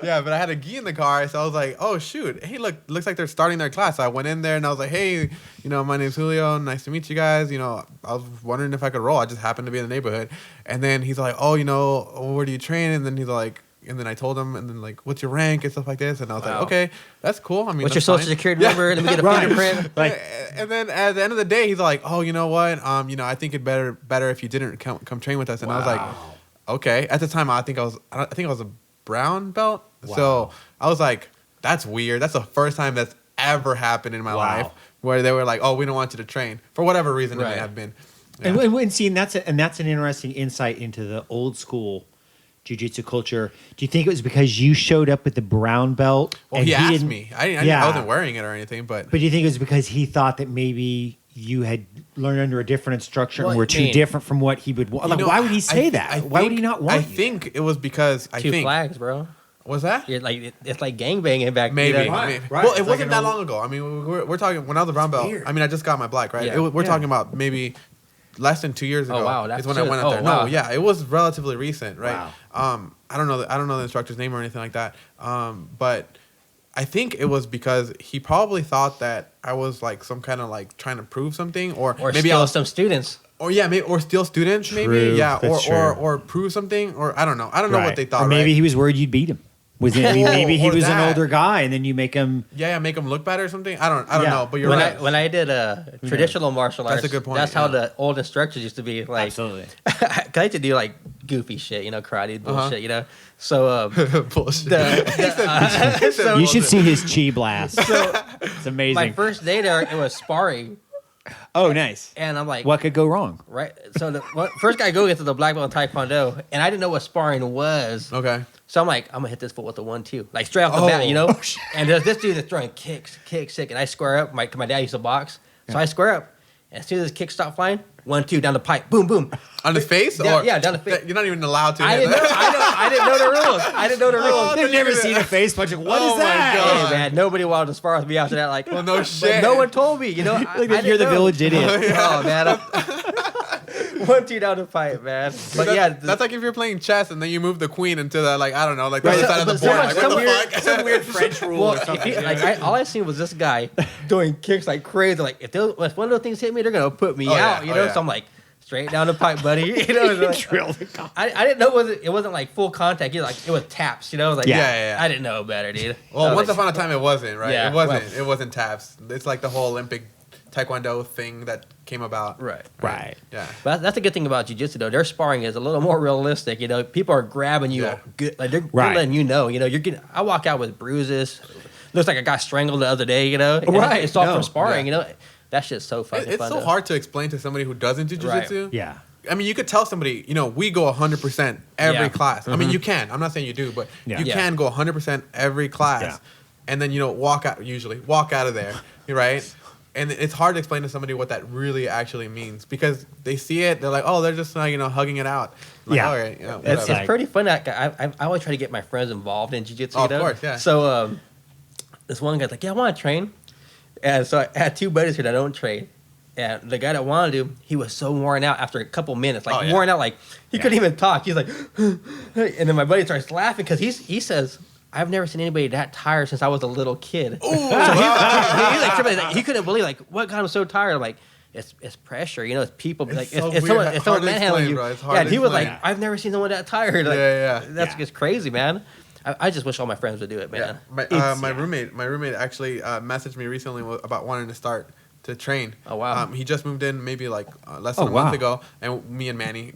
[SPEAKER 2] Yeah, but I had a gi in the car, so I was like, oh shoot, hey, looks like they're starting their class. So I went in there and I was like, hey, you know, my name's Julio, nice to meet you guys. You know, I was wondering if I could roll. I just happened to be in the neighborhood, and then he's like, oh, you know, where do you train? And then he's like. And then I told him, and then like, what's your rank and stuff like this, and I was
[SPEAKER 1] Wow.
[SPEAKER 2] like, okay, that's cool. I mean,
[SPEAKER 1] What's your
[SPEAKER 2] that's
[SPEAKER 1] social
[SPEAKER 2] fine.
[SPEAKER 1] security number? Let me get a
[SPEAKER 3] Right.
[SPEAKER 1] fingerprint.
[SPEAKER 3] Like,
[SPEAKER 2] And then at the end of the day, he's like, oh, you know what? You know, I think it better if you didn't come train with us. And I was like, okay. At the time, I think I was a brown belt.
[SPEAKER 3] Wow.
[SPEAKER 2] So I was like, that's weird. That's the first time that's ever happened in my
[SPEAKER 3] Wow.
[SPEAKER 2] life where they were like, oh, we don't want you to train for whatever reason it
[SPEAKER 1] Right.
[SPEAKER 2] may have been.
[SPEAKER 3] and,
[SPEAKER 2] Yeah.
[SPEAKER 3] and see, and that's an interesting insight into the old school jiu-jitsu culture. Do you think it was because you showed up with the brown belt?
[SPEAKER 2] Well,
[SPEAKER 3] and
[SPEAKER 2] he asked
[SPEAKER 3] didn't-
[SPEAKER 2] me. I
[SPEAKER 3] Yeah.
[SPEAKER 2] wasn't wearing it or anything, but
[SPEAKER 3] But do you think it was because he thought that maybe you had learned under a different instructor
[SPEAKER 1] Well,
[SPEAKER 3] and were
[SPEAKER 1] I
[SPEAKER 3] too
[SPEAKER 1] mean-
[SPEAKER 3] different from what he would want? Like,
[SPEAKER 2] you know,
[SPEAKER 3] why would he say
[SPEAKER 2] I
[SPEAKER 3] that? Why would
[SPEAKER 2] think-
[SPEAKER 3] he not want
[SPEAKER 2] I
[SPEAKER 3] you?
[SPEAKER 2] think it was because
[SPEAKER 1] Two flags, bro.
[SPEAKER 2] Was that?
[SPEAKER 1] You're like, it's like gangbanging back
[SPEAKER 2] Maybe.
[SPEAKER 1] then.
[SPEAKER 3] Right.
[SPEAKER 2] Well,
[SPEAKER 3] It's
[SPEAKER 2] it
[SPEAKER 3] like
[SPEAKER 2] wasn't
[SPEAKER 3] an
[SPEAKER 2] that
[SPEAKER 3] old-
[SPEAKER 2] long ago. I mean, we're talking when I was a brown belt.
[SPEAKER 3] weird.
[SPEAKER 2] I mean, I just got my black, right?
[SPEAKER 1] Yeah.
[SPEAKER 2] We're
[SPEAKER 3] Yeah.
[SPEAKER 2] talking about maybe less than 2 years ago.
[SPEAKER 1] Oh, wow, that's
[SPEAKER 2] is when I
[SPEAKER 1] just-
[SPEAKER 2] went out
[SPEAKER 1] oh,
[SPEAKER 2] there.
[SPEAKER 1] wow.
[SPEAKER 2] No, yeah, it was relatively recent, right?
[SPEAKER 3] Wow.
[SPEAKER 2] I don't know the instructor's name or anything like that. But I think it was because he probably thought that I was like some kind of like trying to prove something, or
[SPEAKER 1] Or
[SPEAKER 2] maybe
[SPEAKER 1] steal
[SPEAKER 2] I was
[SPEAKER 1] some students.
[SPEAKER 2] maybe, or steal students, maybe.
[SPEAKER 3] True,
[SPEAKER 2] Yeah,
[SPEAKER 3] that's
[SPEAKER 2] or prove something, or I don't know. I don't know what they thought.
[SPEAKER 3] Or maybe
[SPEAKER 2] right?
[SPEAKER 3] he was worried you'd beat him. Maybe he
[SPEAKER 2] or
[SPEAKER 3] was an
[SPEAKER 2] that.
[SPEAKER 3] older guy, and then you make him.
[SPEAKER 2] Yeah, make them look better or something. I don't
[SPEAKER 3] Yeah.
[SPEAKER 2] know. But you're
[SPEAKER 1] when
[SPEAKER 2] right.
[SPEAKER 1] when I did traditional martial arts,
[SPEAKER 2] That's a good point,
[SPEAKER 1] That's how
[SPEAKER 2] yeah.
[SPEAKER 1] the old instructors used to be. Like,
[SPEAKER 3] Absolutely.
[SPEAKER 1] I like to do like goofy shit, karate bullshit, So
[SPEAKER 2] Bullshit.
[SPEAKER 1] so
[SPEAKER 3] You should see his chi blast. It's amazing.
[SPEAKER 1] my first day there, it was sparring,
[SPEAKER 3] Oh, nice.
[SPEAKER 1] and I'm like,
[SPEAKER 3] What could go wrong?
[SPEAKER 1] right? So the first guy go into the black belt in Taekwondo, and I didn't know what sparring was.
[SPEAKER 2] Okay.
[SPEAKER 1] So I'm like, I'm gonna hit this fool with the 1-2, like straight off the
[SPEAKER 2] Oh.
[SPEAKER 1] bat, And there's this dude that's throwing kicks, and I square up. My dad used to box, so I square up. And as soon as his kick stopped flying, 1-2 down the pipe, boom, boom.
[SPEAKER 2] On his face?
[SPEAKER 1] Down-
[SPEAKER 2] Or
[SPEAKER 1] yeah, down the face.
[SPEAKER 2] You're not even allowed to.
[SPEAKER 1] I
[SPEAKER 2] hit
[SPEAKER 1] didn't know.
[SPEAKER 2] that.
[SPEAKER 1] I didn't know the rules. I didn't know the rules.
[SPEAKER 3] They've never seen a face punch. What is
[SPEAKER 2] Oh my
[SPEAKER 3] that?
[SPEAKER 2] God.
[SPEAKER 1] Hey man, nobody wanted to spar with me after that. Like,
[SPEAKER 2] Well, no
[SPEAKER 1] but
[SPEAKER 2] shit.
[SPEAKER 1] no one told me. I
[SPEAKER 3] Like
[SPEAKER 1] didn't
[SPEAKER 3] you're the
[SPEAKER 1] know.
[SPEAKER 3] village idiot.
[SPEAKER 1] Oh man, 1-2 down the pipe, man. But
[SPEAKER 2] That-
[SPEAKER 1] yeah,
[SPEAKER 2] that's like if you're playing chess and then you move the queen into the the other
[SPEAKER 1] Right,
[SPEAKER 2] side of the
[SPEAKER 1] but
[SPEAKER 2] board.
[SPEAKER 1] someone-
[SPEAKER 2] Like, what
[SPEAKER 1] some
[SPEAKER 2] the
[SPEAKER 1] weird-
[SPEAKER 2] fuck?
[SPEAKER 3] Some weird French rule
[SPEAKER 1] well,
[SPEAKER 3] or something.
[SPEAKER 1] all I seen was this guy doing kicks like crazy. Like if one of those things hit me, they're gonna put me
[SPEAKER 2] Oh, yeah.
[SPEAKER 1] out.
[SPEAKER 2] Oh, yeah.
[SPEAKER 1] So I'm like, straight down the pipe, buddy. Like,
[SPEAKER 3] Drill the guy.
[SPEAKER 1] I didn't know it wasn't like full contact. It was taps. Like
[SPEAKER 2] Yeah.
[SPEAKER 1] I didn't know better, dude.
[SPEAKER 2] Well,
[SPEAKER 1] I was
[SPEAKER 2] once
[SPEAKER 1] like,
[SPEAKER 2] upon a time it wasn't, right?
[SPEAKER 1] Yeah,
[SPEAKER 2] It wasn't. It wasn't taps. It's like the whole Olympic Taekwondo thing that came about.
[SPEAKER 1] right.
[SPEAKER 3] Right.
[SPEAKER 2] Yeah.
[SPEAKER 1] But that's the good thing about jiu-jitsu, though. Their sparring is a little more realistic. People are grabbing you,
[SPEAKER 2] Yeah.
[SPEAKER 1] good, like they're
[SPEAKER 3] Right.
[SPEAKER 1] letting you know. You're getting. I walk out with bruises. Looks like I got strangled the other day. and
[SPEAKER 3] Right.
[SPEAKER 1] It's all
[SPEAKER 3] No.
[SPEAKER 1] from sparring.
[SPEAKER 2] Yeah.
[SPEAKER 1] That shit's so fucking
[SPEAKER 2] It's
[SPEAKER 1] fun.
[SPEAKER 2] so
[SPEAKER 1] though.
[SPEAKER 2] hard to explain to somebody who doesn't do
[SPEAKER 1] Right.
[SPEAKER 2] jiu-jitsu.
[SPEAKER 3] Yeah.
[SPEAKER 2] I mean, you could tell somebody, we go 100% every
[SPEAKER 1] Yeah.
[SPEAKER 2] class. I mean, you can. I'm not saying you do, but
[SPEAKER 3] Yeah.
[SPEAKER 2] you
[SPEAKER 1] Yeah.
[SPEAKER 2] can go 100% every class.
[SPEAKER 3] Yeah.
[SPEAKER 2] And then, walk out of there, right? And it's hard to explain to somebody what that really actually means because they see it, they're like, oh, they're just, hugging it out. Like,
[SPEAKER 3] Yeah.
[SPEAKER 2] all right,
[SPEAKER 1] It's,
[SPEAKER 2] whatever.
[SPEAKER 1] it's
[SPEAKER 3] like-
[SPEAKER 1] pretty fun. I always try to get my friends involved in jiu-jitsu.
[SPEAKER 2] Oh, of course, yeah.
[SPEAKER 1] So this one guy's like, yeah, I want to train. And so I had two buddies here that don't train. And the guy that wanted to, he was so worn out after a couple minutes,
[SPEAKER 2] Oh, yeah.
[SPEAKER 1] worn out, like he
[SPEAKER 3] Yeah.
[SPEAKER 1] couldn't even talk. He's like, and then my buddy starts laughing because he says, I've never seen anybody that tired since I was a little kid.
[SPEAKER 2] Ooh,
[SPEAKER 1] He couldn't believe what got him so tired. I'm like, it's pressure, it's people.
[SPEAKER 2] It's
[SPEAKER 1] Like
[SPEAKER 2] so
[SPEAKER 1] it's
[SPEAKER 2] weird.
[SPEAKER 1] someone,
[SPEAKER 2] Hard
[SPEAKER 1] it's someone
[SPEAKER 2] to
[SPEAKER 1] manhandling
[SPEAKER 2] explain,
[SPEAKER 1] you.
[SPEAKER 2] bro. It's hard
[SPEAKER 1] Yeah,
[SPEAKER 2] to
[SPEAKER 1] and he was
[SPEAKER 2] explain.
[SPEAKER 1] like, I've never seen someone that tired. Like,
[SPEAKER 2] Yeah.
[SPEAKER 1] That's just crazy, man. I just wish all my friends would do it, man.
[SPEAKER 2] Yeah. My roommate actually messaged me recently about wanting to start to train.
[SPEAKER 1] Oh, wow.
[SPEAKER 2] He just moved in maybe like less than a month ago, and me and Manny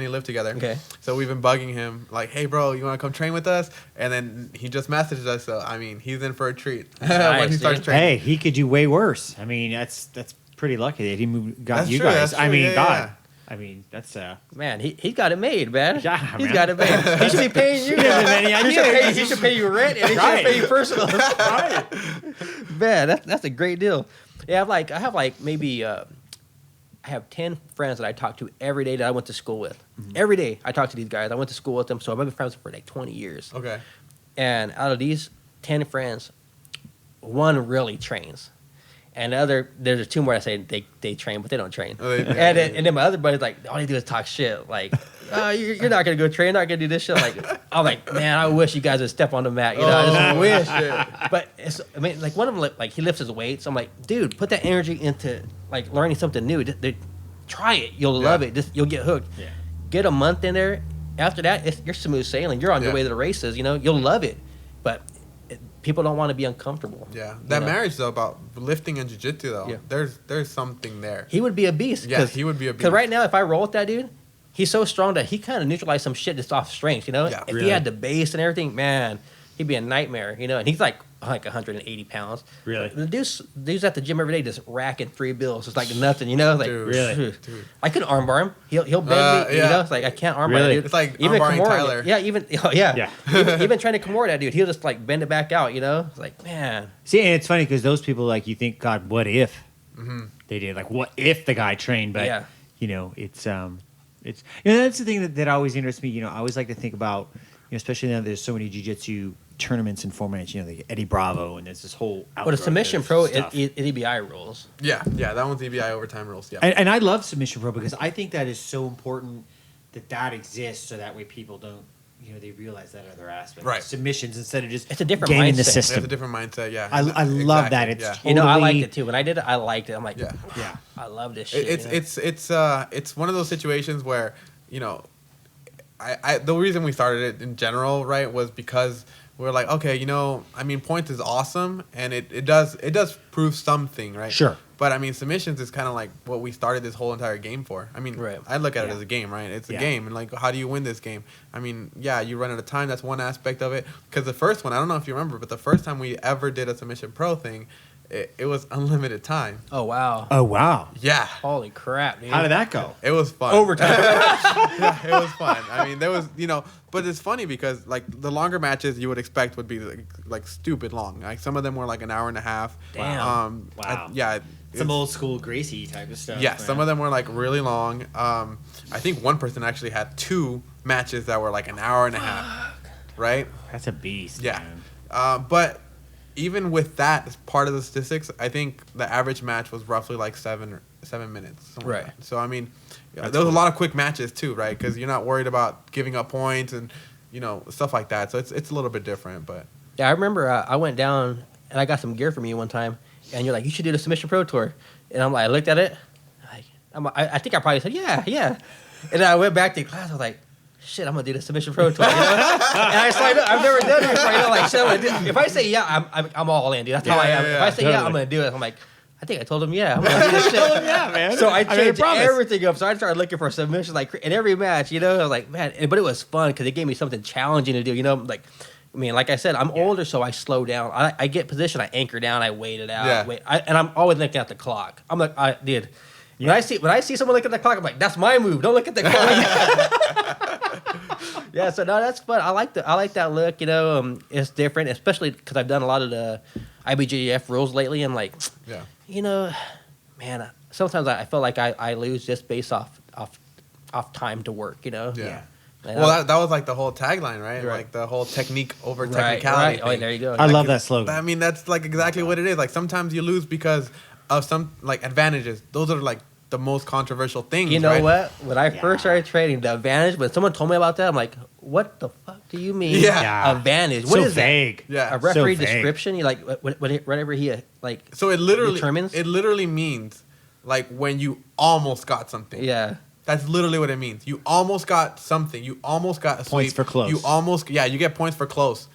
[SPEAKER 2] live together.
[SPEAKER 1] Okay.
[SPEAKER 2] So we've been bugging him like, hey bro, you want to come train with us? And then he just messaged us. So I mean, he's in for a treat when
[SPEAKER 1] Nice,
[SPEAKER 2] he starts
[SPEAKER 1] dude.
[SPEAKER 2] training.
[SPEAKER 3] Hey, he could do way worse. I mean, that's pretty lucky that he got
[SPEAKER 2] That's
[SPEAKER 3] you
[SPEAKER 2] true,
[SPEAKER 3] guys.
[SPEAKER 2] that's
[SPEAKER 3] I
[SPEAKER 2] true,
[SPEAKER 3] mean,
[SPEAKER 2] yeah,
[SPEAKER 3] God.
[SPEAKER 2] yeah.
[SPEAKER 3] I mean, that's
[SPEAKER 1] Man, he got it made, man.
[SPEAKER 3] Yeah,
[SPEAKER 1] He's
[SPEAKER 3] man.
[SPEAKER 1] got it made. He should be paying you.
[SPEAKER 3] He doesn't have any idea.
[SPEAKER 1] He should pay you rent, and he
[SPEAKER 3] Right.
[SPEAKER 1] should pay you personal.
[SPEAKER 3] right.
[SPEAKER 1] Man, that's a great deal. Yeah, I have maybe I have 10 friends that I talk to every day that I went to school with. Every day I talk to these guys. I went to school with them, so I've been friends for like 20 years.
[SPEAKER 2] Okay.
[SPEAKER 1] And out of these 10 friends, one really trains. And there's two more that say they train, but they don't train.
[SPEAKER 2] Oh, they-
[SPEAKER 1] and then my other buddy's like, all they do is talk shit. Like, oh, you're not going to go train, not going to do this shit. Like, I'm like, man, I wish you guys would step on the mat. I just wish. But like one of them, like he lifts his weights. I'm like, dude, put that energy into like learning something new. Try it. You'll love it. You'll get hooked.
[SPEAKER 3] Yeah.
[SPEAKER 1] Get a month in there. After that, you're smooth sailing. You're on your
[SPEAKER 2] Yeah.
[SPEAKER 1] way to the races. You'll love it. But people don't want to be uncomfortable.
[SPEAKER 2] Yeah. That
[SPEAKER 1] You know?
[SPEAKER 2] marriage though about lifting and jiu-jitsu though,
[SPEAKER 1] Yeah.
[SPEAKER 2] there's something there.
[SPEAKER 1] He would be a beast.
[SPEAKER 2] Yeah, he would be a
[SPEAKER 1] Because
[SPEAKER 2] beast.
[SPEAKER 1] right now, if I roll with that dude, he's so strong that he kind of neutralized some shit just off strength.
[SPEAKER 2] Yeah,
[SPEAKER 1] If
[SPEAKER 3] really.
[SPEAKER 1] he had the base and everything, man, he'd be a nightmare. And he's like 180 pounds.
[SPEAKER 3] Really?
[SPEAKER 1] The dude's at the gym every day just racking 3 bills. It's like nothing. Like
[SPEAKER 2] Dude.
[SPEAKER 3] Really?
[SPEAKER 2] Dude.
[SPEAKER 1] I couldn't armbar him. He'll bend me.
[SPEAKER 2] Yeah.
[SPEAKER 1] It's like I can't armbar
[SPEAKER 3] Really?
[SPEAKER 1] that dude.
[SPEAKER 2] It's like armbarring Tyler.
[SPEAKER 1] Yeah,
[SPEAKER 3] Yeah.
[SPEAKER 1] even trying to Kimura that dude, he'll just like bend it back out. It's like, man.
[SPEAKER 3] See, and it's funny because those people, like, you think, God, what if they did? Like, what if the guy trained? But,
[SPEAKER 1] Yeah.
[SPEAKER 3] it's that's the thing that always interests me. I always like to think about, especially now there's so many jiu-jitsu tournaments and formats, like Eddie Bravo, and there's this whole
[SPEAKER 1] But a
[SPEAKER 3] outgrowth
[SPEAKER 1] submission
[SPEAKER 3] of
[SPEAKER 1] pro,
[SPEAKER 3] stuff.
[SPEAKER 1] it EBI rules.
[SPEAKER 2] Yeah, that one's EBI overtime rules. Yeah.
[SPEAKER 3] And I love submission pro because I think that is so important that exists so that way people don't they realize that other aspect,
[SPEAKER 2] Right?
[SPEAKER 3] Submissions instead of just
[SPEAKER 1] It's a different
[SPEAKER 3] gaming the
[SPEAKER 1] mindset.
[SPEAKER 3] system.
[SPEAKER 2] It's a different mindset. Yeah,
[SPEAKER 3] I love that. It's totally,
[SPEAKER 1] I liked it too. When I did it, I liked it. I'm like,
[SPEAKER 2] Yeah.
[SPEAKER 1] I love this shit.
[SPEAKER 2] It's one of those situations where I the reason we started it in general, right, was because we're like, okay, I mean, points is awesome, and it does prove something, right?
[SPEAKER 3] Sure.
[SPEAKER 2] But I mean, submissions is kind of like what we started this whole entire game for. I mean,
[SPEAKER 1] Right.
[SPEAKER 2] I look at it as a game, right? It's a game, and like, how do you win this game? I mean, yeah, you run out of time. That's one aspect of it. Because the first one, I don't know if you remember, but the first time we ever did a submission pro thing, it was unlimited time.
[SPEAKER 1] oh wow,
[SPEAKER 3] Oh wow!
[SPEAKER 2] Yeah.
[SPEAKER 1] holy crap, dude.
[SPEAKER 3] How did that go?
[SPEAKER 2] It was fun.
[SPEAKER 1] Overtime.
[SPEAKER 2] Yeah, it was fun. I mean, there was, but it's funny because like the longer matches you would expect would be like stupid long. Like some of them were like an hour and a half.
[SPEAKER 1] Damn.
[SPEAKER 3] Wow.
[SPEAKER 2] Yeah.
[SPEAKER 3] Some old school Gracie type of stuff.
[SPEAKER 2] Yeah,
[SPEAKER 3] man.
[SPEAKER 2] some of them were like really long. I think one person actually had 2 matches that were like an hour and a half. Right?
[SPEAKER 3] That's a beast.
[SPEAKER 2] Yeah.
[SPEAKER 3] Man.
[SPEAKER 2] But even with that as part of the statistics, I think the average match was roughly like 7 minutes. Something like
[SPEAKER 1] Right.
[SPEAKER 2] that. So I mean, there was a lot of quick matches too, right? Because you're not worried about giving up points and stuff like that. So it's a little bit different, but
[SPEAKER 1] Yeah, I remember I went down and I got some gear from you one time, and you're like, you should do the Submission Pro Tour, and I'm like, I looked at it, I think I probably said yeah, and then I went back to class. I was like, shit, I'm gonna do the Submission Pro Tour, and I started. I've never done it before, like shit. I'm gonna do it. If I say yeah, I'm all in, dude. That's how I am. If I say yeah, I'm gonna do it. I'm like, I think I told him yeah. I'm gonna do this shit.
[SPEAKER 3] Yeah, man.
[SPEAKER 1] So I
[SPEAKER 3] made a
[SPEAKER 1] changed
[SPEAKER 3] promise.
[SPEAKER 1] everything up. So I started looking for submissions like in every match. I was like, man, but it was fun because it gave me something challenging to do. Like. I mean, like I said, I'm older, so I slow down. I get position, I anchor down, I wait it out.
[SPEAKER 2] Yeah.
[SPEAKER 1] And I'm always looking at the clock. I'm like, when I see someone look at the clock, I'm like, that's my move. Don't look at the clock. Yeah, so no, that's fun. I like that look. It's different, especially because I've done a lot of the IBJJF rules lately, and like, man, sometimes I feel like I lose just based off time to work.
[SPEAKER 2] yeah.
[SPEAKER 1] And
[SPEAKER 2] Well, that was like the whole tagline, right?
[SPEAKER 1] Right.
[SPEAKER 2] Like the whole technique over
[SPEAKER 1] right.
[SPEAKER 2] technicality.
[SPEAKER 1] Oh,
[SPEAKER 2] thing.
[SPEAKER 1] there you go.
[SPEAKER 3] I love that slogan.
[SPEAKER 2] I mean, that's like exactly what it is. Like sometimes you lose because of some like advantages. Those are like the most controversial things.
[SPEAKER 1] You know
[SPEAKER 2] right?
[SPEAKER 1] what? When I first started trading, the advantage, when someone told me about that, I'm like, what the fuck do you mean?
[SPEAKER 2] Yeah.
[SPEAKER 1] Advantage. What is
[SPEAKER 3] vague.
[SPEAKER 1] that?
[SPEAKER 2] Yeah.
[SPEAKER 1] A referee
[SPEAKER 3] So vague.
[SPEAKER 1] description? You like whenever he like
[SPEAKER 2] So it
[SPEAKER 1] determines?
[SPEAKER 2] literally means like when you almost got something.
[SPEAKER 1] Yeah.
[SPEAKER 2] That's literally what it means. You almost got something. You almost got a sweep.
[SPEAKER 3] Points for close.
[SPEAKER 2] You get points for close.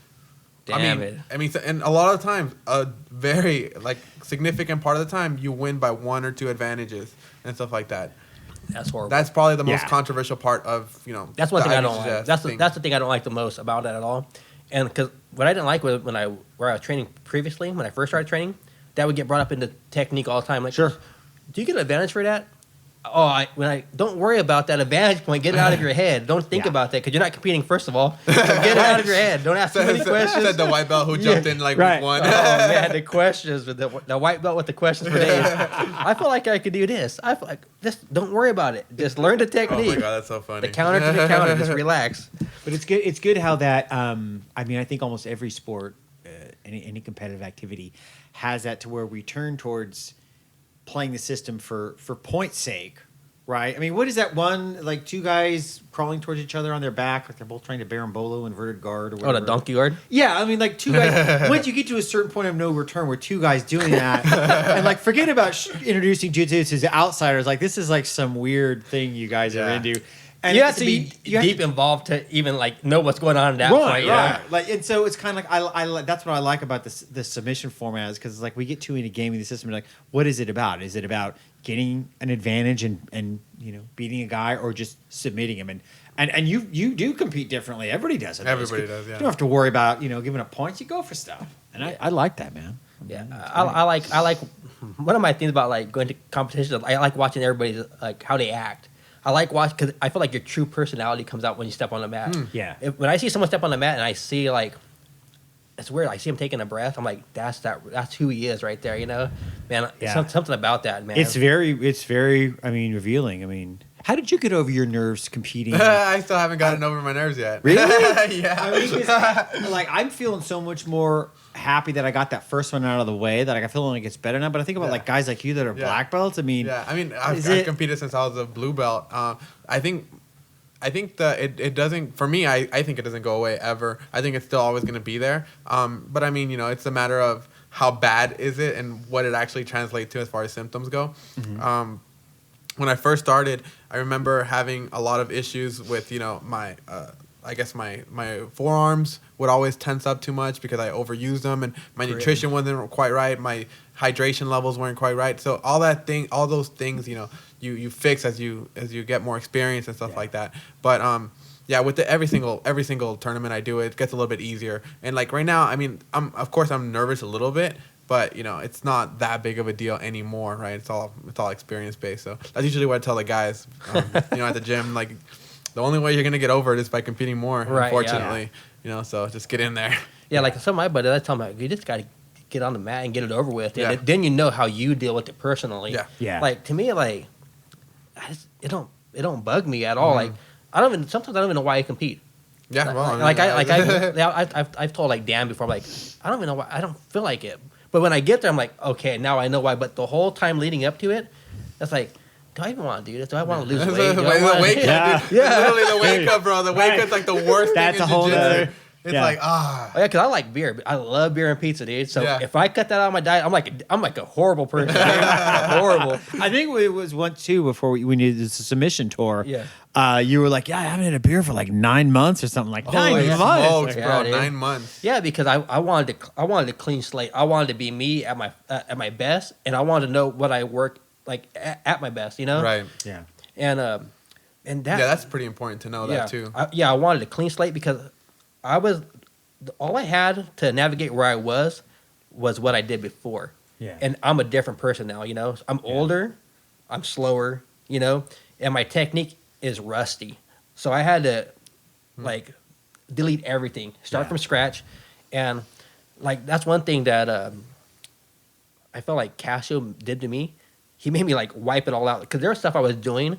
[SPEAKER 1] Damn it.
[SPEAKER 2] I mean, and a lot of times, a very like significant part of the time, you win by 1 or 2 advantages and stuff like that.
[SPEAKER 1] That's horrible.
[SPEAKER 2] That's probably the most
[SPEAKER 3] Yeah.
[SPEAKER 2] controversial part of
[SPEAKER 1] That's one
[SPEAKER 2] the
[SPEAKER 1] thing I don't
[SPEAKER 2] IBJJF
[SPEAKER 1] like. That's
[SPEAKER 2] thing.
[SPEAKER 1] the thing I don't like the most about that at all. And because what I didn't like was where I was training previously, when I first started training, that would get brought up into technique all the time. Like,
[SPEAKER 3] Sure.
[SPEAKER 1] do you get an advantage for that? Don't worry about that advantage point. Get it out of your head. Don't think
[SPEAKER 3] Yeah.
[SPEAKER 1] about that because you're not competing. First of all, so get it out of your head. Don't ask too many questions.
[SPEAKER 2] Said the white belt who jumped in like
[SPEAKER 3] Right.
[SPEAKER 2] week 1.
[SPEAKER 1] Oh man, the questions with the white belt with the questions for days. I feel like I could do this. I feel like just don't worry about it. Just learn the
[SPEAKER 2] Oh
[SPEAKER 1] technique.
[SPEAKER 2] my god, that's so funny.
[SPEAKER 1] The counter to the counter. Just relax.
[SPEAKER 3] But it's good. It's good how that. I mean, I think almost every sport, any competitive activity, has that to where we turn towards playing the system for point's sake, right? I mean, what is that one like 2 guys crawling towards each other on their back, like they're both trying to berimbolo inverted guard or whatever?
[SPEAKER 1] Oh, the donkey guard.
[SPEAKER 3] Yeah, I mean, like 2 guys. Once you get to a certain point of no return, where 2 guys doing that, and like forget about introducing jiu-jitsu to outsiders. Like this is like some weird thing you guys are
[SPEAKER 2] Yeah.
[SPEAKER 3] into. And
[SPEAKER 1] You have
[SPEAKER 3] so
[SPEAKER 1] to be
[SPEAKER 3] you have
[SPEAKER 1] deep involved to even like know what's going on at that
[SPEAKER 3] right,
[SPEAKER 1] point.
[SPEAKER 3] right. Like, and so it's kind of like I that's what I like about the submission format is because like we get too into gaming the system. Like, what is it about? Is it about getting an advantage and beating a guy or just submitting him? And you do compete differently. Everybody does it.
[SPEAKER 2] Everybody does, yeah.
[SPEAKER 3] You don't have to worry about giving up points. You go for stuff. And I like that, man.
[SPEAKER 1] Yeah, I like one of my things about like going to competitions. I like watching everybody like how they act. I like watching because I feel like your true personality comes out when you step on the mat.
[SPEAKER 3] Yeah.
[SPEAKER 1] When I see someone step on the mat and I see like, it's weird. I see him taking a breath. I'm like, that's who he is right there. Man.
[SPEAKER 3] Yeah.
[SPEAKER 1] Something about that, man.
[SPEAKER 3] It's very. I mean, revealing. I mean, how did you get over your nerves competing?
[SPEAKER 2] I still haven't gotten over my nerves yet.
[SPEAKER 3] Really?
[SPEAKER 2] Yeah.
[SPEAKER 3] I mean, 'cause, like I'm feeling so much more happy that I got that first one out of the way that I feel like it's better now. But I think about like guys like you that are
[SPEAKER 2] Yeah.
[SPEAKER 3] black belts. I mean,
[SPEAKER 2] Yeah, I mean, I've competed since I was a blue belt. I think I think it doesn't, for me, I think it doesn't go away ever. I think it's still always going to be there. But I mean, it's a matter of how bad is it and what it actually translates to as far as symptoms go. Mm-hmm. When I first started, I remember having a lot of issues with, my, I guess my forearms would always tense up too much because I overused them, and my nutrition wasn't quite right. My hydration levels weren't quite right. So all those things, you fix as you get more experience and stuff like that. But with every single tournament I do, it gets a little bit easier. And like right now, I mean, of course I'm nervous a little bit, but it's not that big of a deal anymore, right? It's all experience based. So that's usually what I tell the guys, at the gym. Like, the only way you're gonna get over it is by competing more. Right, unfortunately, so just get in there.
[SPEAKER 1] Yeah, like some of my buddies, I tell them, you just gotta get on the mat and get it over with, and then you know how you deal with it personally.
[SPEAKER 3] Yeah.
[SPEAKER 1] Like to me, like it don't bug me at all. Like sometimes I don't even know why I compete.
[SPEAKER 2] Yeah, well,
[SPEAKER 1] I've told like Dan before, like I don't even know why, I don't feel like it. But when I get there, I'm like, okay, now I know why. But the whole time leading up to it, it's like, do I even want to do this? Do I want to lose weight?
[SPEAKER 2] The weight cut, literally the weight cut, bro. The weight cut's like the worst
[SPEAKER 3] That's
[SPEAKER 2] thing in
[SPEAKER 3] a whole
[SPEAKER 2] jiu-jitsu.
[SPEAKER 3] other.
[SPEAKER 2] It's like,
[SPEAKER 1] Oh, yeah, because I like beer. I love beer and pizza, dude. So if I cut that out of my diet, I'm like a horrible person. Horrible.
[SPEAKER 3] I think it was once too before we did the submission tour.
[SPEAKER 1] Yeah.
[SPEAKER 3] You were like, I haven't had a beer for like 9 months or something like 9 months.
[SPEAKER 2] Smokes, bro, 9 months.
[SPEAKER 1] Yeah, because I wanted a clean slate. I wanted to be me at my best, and I wanted to know what I work like at my best.
[SPEAKER 2] Right.
[SPEAKER 3] Yeah.
[SPEAKER 1] And
[SPEAKER 2] that's pretty important to know that too.
[SPEAKER 1] I wanted a clean slate because all I had to navigate where I was what I did before.
[SPEAKER 3] Yeah.
[SPEAKER 1] And I'm a different person now, I'm older, I'm slower, and my technique is rusty. So I had to like delete everything, start from scratch. And like that's one thing that I felt like Casio did to me. He made me like wipe it all out because there was stuff I was doing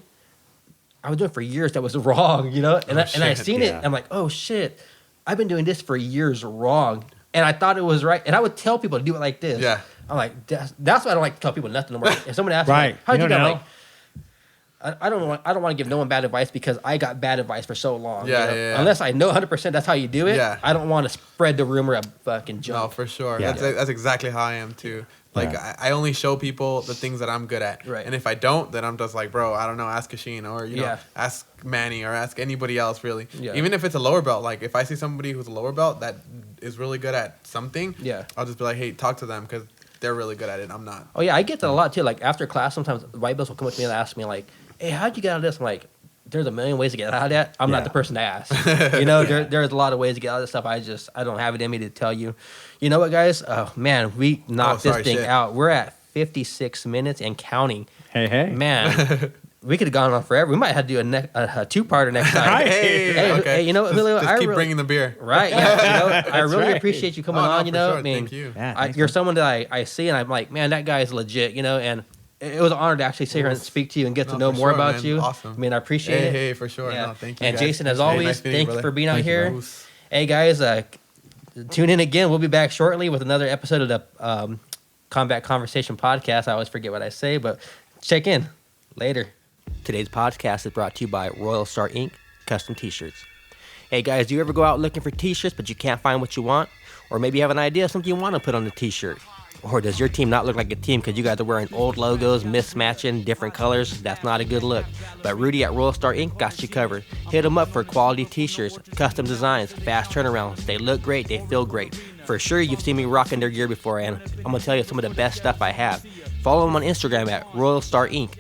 [SPEAKER 1] for years that was wrong, and I seen it. And I'm like, oh shit, I've been doing this for years wrong, and I thought it was right. And I would tell people to do it like this. Yeah, I'm like, that's why I don't like to tell people nothing anymore. If someone asks me, like, how'd you do that? Like, I don't want to give no one bad advice because I got bad advice for so long. Yeah. Unless I know 100% that's how you do it. Yeah. I don't want to spread the rumor of fucking junk.
[SPEAKER 2] No, for sure. Yeah. That's exactly how I am too. Like, I only show people the things that I'm good at. Right. And if I don't, then I'm just like, bro, I don't know, ask Kashin or, ask Manny or ask anybody else, really. Yeah. Even if it's a lower belt. Like, if I see somebody who's a lower belt that is really good at something, I'll just be like, hey, talk to them because they're really good at it. I'm not.
[SPEAKER 1] Oh, yeah, I get that a lot, too. Like, after class, sometimes white belts will come up to me and ask me, like, hey, how'd you get out of this? I'm like, there's a million ways to get out of that. I'm not the person to ask. There's a lot of ways to get out of this stuff. I don't have it in me to tell you. You know what, guys? Oh, man, we knocked this thing out. We're at 56 minutes and counting.
[SPEAKER 3] Hey.
[SPEAKER 1] Man, we could have gone on forever. We might have to do a two-parter next time.
[SPEAKER 2] Hey,
[SPEAKER 1] Julio,
[SPEAKER 2] just keep bringing the beer.
[SPEAKER 1] Right, yeah. I really appreciate you coming on,
[SPEAKER 2] Sure.
[SPEAKER 1] I mean,
[SPEAKER 2] thank you.
[SPEAKER 1] You're someone that I see, and I'm like, man, that guy is legit, and it was an honor to actually sit here and speak to you and get to know more about you.
[SPEAKER 2] Awesome.
[SPEAKER 1] I mean, I appreciate it.
[SPEAKER 2] Hey, for sure.
[SPEAKER 1] Yeah.
[SPEAKER 2] No, thank you.
[SPEAKER 1] And
[SPEAKER 2] guys.
[SPEAKER 1] Jason, as always,
[SPEAKER 2] nice
[SPEAKER 1] thank you for being out here.
[SPEAKER 2] You,
[SPEAKER 1] hey, guys, tune in again. We'll be back shortly with another episode of the Combat Conversation podcast. I always forget what I say, but check in later. Today's podcast is brought to you by Royal Star Inc. Custom T-shirts. Hey, guys, do you ever go out looking for T-shirts, but you can't find what you want? Or maybe you have an idea of something you want to put on the T-shirt? Or does your team not look like a team because you guys are wearing old logos, mismatching, different colors? That's not a good look. But Rudy at Royal Star Inc. got you covered. Hit them up for quality T-shirts, custom designs, fast turnarounds. They look great. They feel great. For sure, you've seen me rocking their gear before, and I'm going to tell you some of the best stuff I have. Follow them on Instagram at Royal Star Inc.